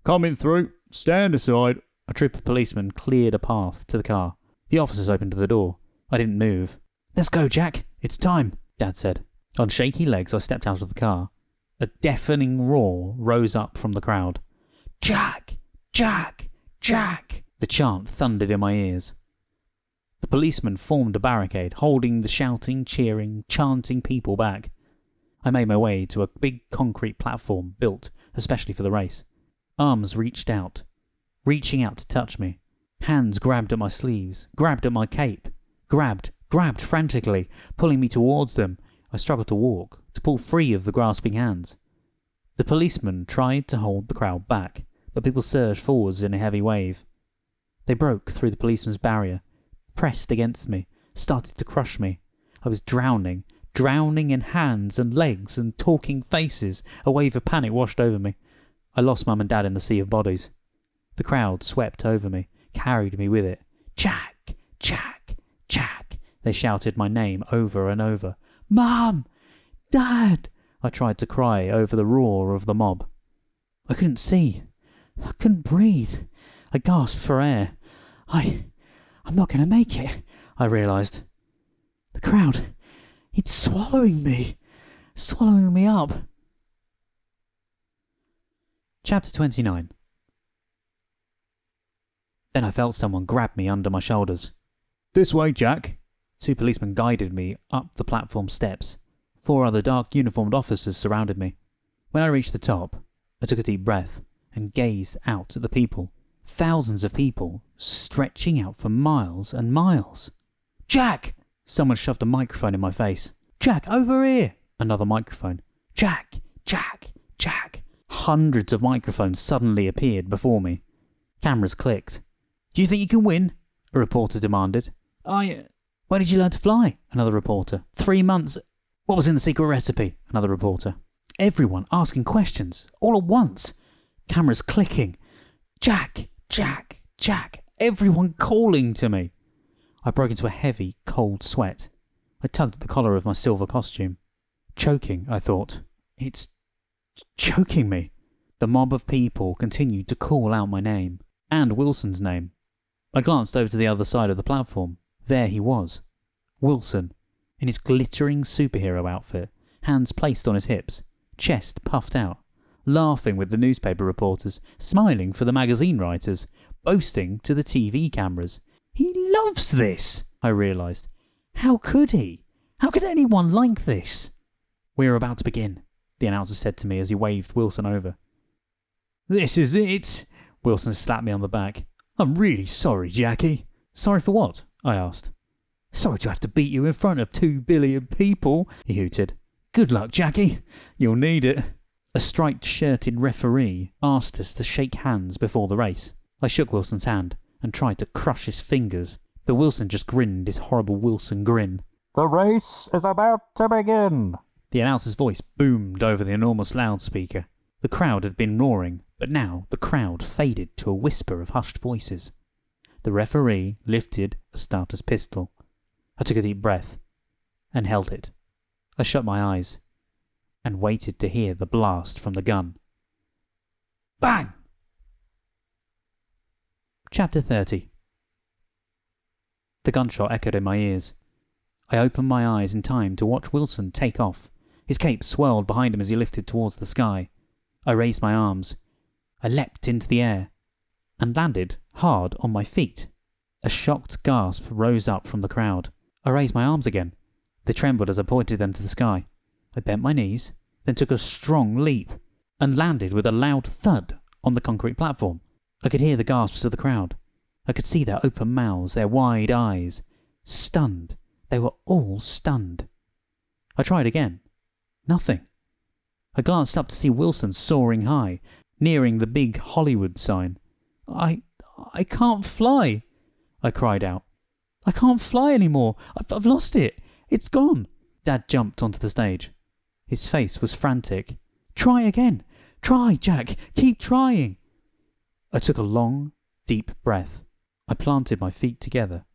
"Coming through. Stand aside." A troop of policemen cleared a path to the car. The officers opened the door. I didn't move. "Let's go, Jack. It's time," Dad said. On shaky legs I stepped out of the car. A deafening roar rose up from the crowd. "Jack! Jack! Jack!" The chant thundered in my ears. The policemen formed a barricade, holding the shouting, cheering, chanting people back. I made my way to a big concrete platform built especially for the race. Arms reached out, reaching out to touch me. Hands grabbed at my sleeves, grabbed at my cape, grabbed frantically, pulling me towards them. I struggled to walk, to pull free of the grasping hands. The policemen tried to hold the crowd back, but people surged forwards in a heavy wave. They broke through the policeman's barrier, pressed against me, started to crush me. I was drowning in hands and legs and talking faces. A wave of panic washed over me. I lost Mum and Dad in the sea of bodies. The crowd swept over me, carried me with it. "Jack! Jack! Jack!" They shouted my name over and over. "Mum! Dad!" I tried to cry over the roar of the mob. I couldn't see. I couldn't breathe. I gasped for air. I'm not going to make it, I realised. The crowd, it's swallowing me up. Chapter 29. Then I felt someone grab me under my shoulders. "This way, Jack." 2 policemen guided me up the platform steps. 4 other dark uniformed officers surrounded me. When I reached the top, I took a deep breath and gazed out at the people. Thousands of people stretching out for miles and miles. "Jack!" Someone shoved a microphone in my face. "Jack, over here!" Another microphone. "Jack! Jack! Jack!" Hundreds of microphones suddenly appeared before me. Cameras clicked. "Do you think you can win?" a reporter demanded. "When did you learn to fly?" Another reporter. 3 months. "What was in the secret recipe?" Another reporter. Everyone asking questions, all at once. Cameras clicking. "Jack! Jack! Jack!" Everyone calling to me. I broke into a heavy, cold sweat. I tugged at the collar of my silver costume. Choking, I thought. It's choking me. The mob of people continued to call out my name, and Wilson's name. I glanced over to the other side of the platform. There he was. Wilson, in his glittering superhero outfit, hands placed on his hips, chest puffed out, laughing with the newspaper reporters, smiling for the magazine writers, boasting to the TV cameras. He loves this, I realised. How could he? How could anyone like this? "We are about to begin," the announcer said to me as he waved Wilson over. "This is it!" Wilson slapped me on the back. "I'm really sorry, Jackie." "Sorry for what?" I asked. "Sorry to have to beat you in front of 2 billion people," he hooted. "Good luck, Jackie. You'll need it." A striped-shirted referee asked us to shake hands before the race. I shook Wilson's hand and tried to crush his fingers, but Wilson just grinned his horrible Wilson grin. "The race is about to begin." The announcer's voice boomed over the enormous loudspeaker. The crowd had been roaring, but now the crowd faded to a whisper of hushed voices. The referee lifted a starter's pistol. I took a deep breath and held it. I shut my eyes and waited to hear the blast from the gun. Bang! Chapter 30. The gunshot echoed in my ears. I opened my eyes in time to watch Wilson take off, His cape swirled behind him as he lifted towards the sky. I raised my arms. I leapt into the air and landed hard on my feet. A shocked gasp rose up from the crowd. I raised my arms again. They trembled as I pointed them to the sky. I bent my knees, then took a strong leap and landed with a loud thud on the concrete platform. I could hear the gasps of the crowd. I could see their open mouths, their wide eyes. Stunned. They were all stunned. I tried again. Nothing. I glanced up to see Wilson soaring high, nearing the big Hollywood sign. I can't fly, I cried out. I can't fly anymore. I've lost it. It's gone. Dad jumped onto the stage. His face was frantic. Try again. Try, Jack. Keep trying. I took a long, deep breath. I planted my feet together.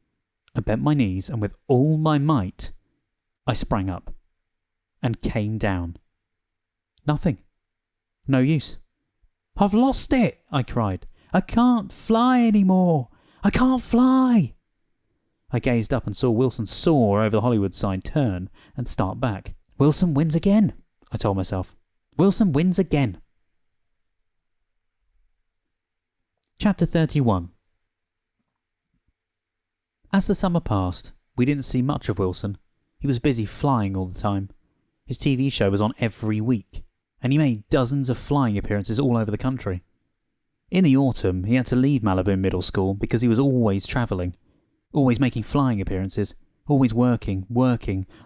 I bent my knees, and with all my might, I sprang up and came down. Nothing. No use. I've lost it, I cried. I can't fly anymore. I can't fly. I gazed up and saw Wilson soar over the Hollywood sign, turn, and start back. Wilson wins again, I told myself. Wilson wins again. Chapter 31. As the summer passed, we didn't see much of Wilson. He was busy flying all the time. His TV show was on every week, and he made dozens of flying appearances all over the country. In the autumn, he had to leave Malibu Middle School because he was always travelling, always making flying appearances, always working,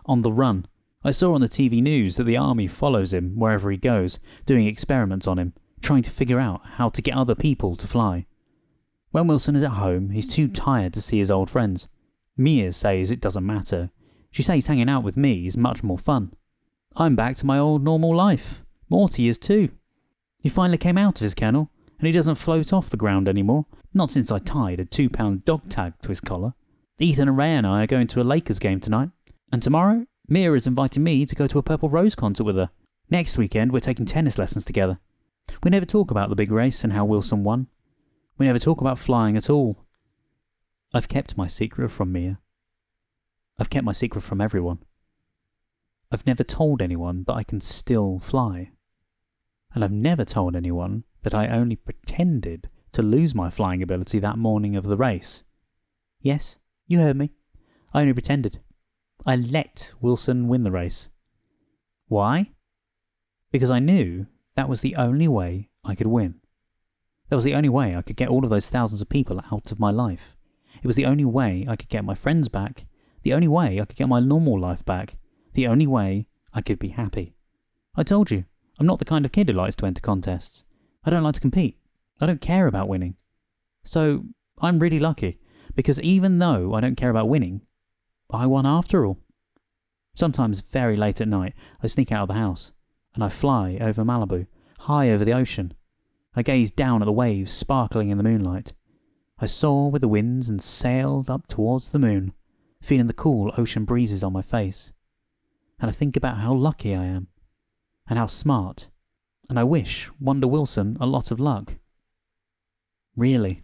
on the run. I saw on the TV news that the army follows him wherever he goes, doing experiments on him, trying to figure out how to get other people to fly. When Wilson is at home, he's too tired to see his old friends. Mia says it doesn't matter. She says hanging out with me is much more fun. I'm back to my old normal life. Morty is too. He finally came out of his kennel, and he doesn't float off the ground anymore, not since I tied a 2-pound dog tag to his collar. Ethan and Ray and I are going to a Lakers game tonight, and tomorrow, Mia is inviting me to go to a Purple Rose concert with her. Next weekend, we're taking tennis lessons together. We never talk about the big race and how Wilson won. We never talk about flying at all. I've kept my secret from Mia. I've kept my secret from everyone. I've never told anyone that I can still fly. And I've never told anyone that I only pretended to lose my flying ability that morning of the race. Yes, you heard me. I only pretended. I let Wilson win the race. Why? Because I knew that was the only way I could win. That was the only way I could get all of those thousands of people out of my life. It was the only way I could get my friends back. The only way I could get my normal life back. The only way I could be happy. I told you, I'm not the kind of kid who likes to enter contests. I don't like to compete. I don't care about winning. So I'm really lucky, because even though I don't care about winning, I won after all. Sometimes very late at night, I sneak out of the house, and I fly over Malibu, high over the ocean. I gazed down at the waves sparkling in the moonlight. I soared with the winds and sailed up towards the moon, feeling the cool ocean breezes on my face. And I think about how lucky I am, and how smart, and I wish Wonder Wilson a lot of luck. Really.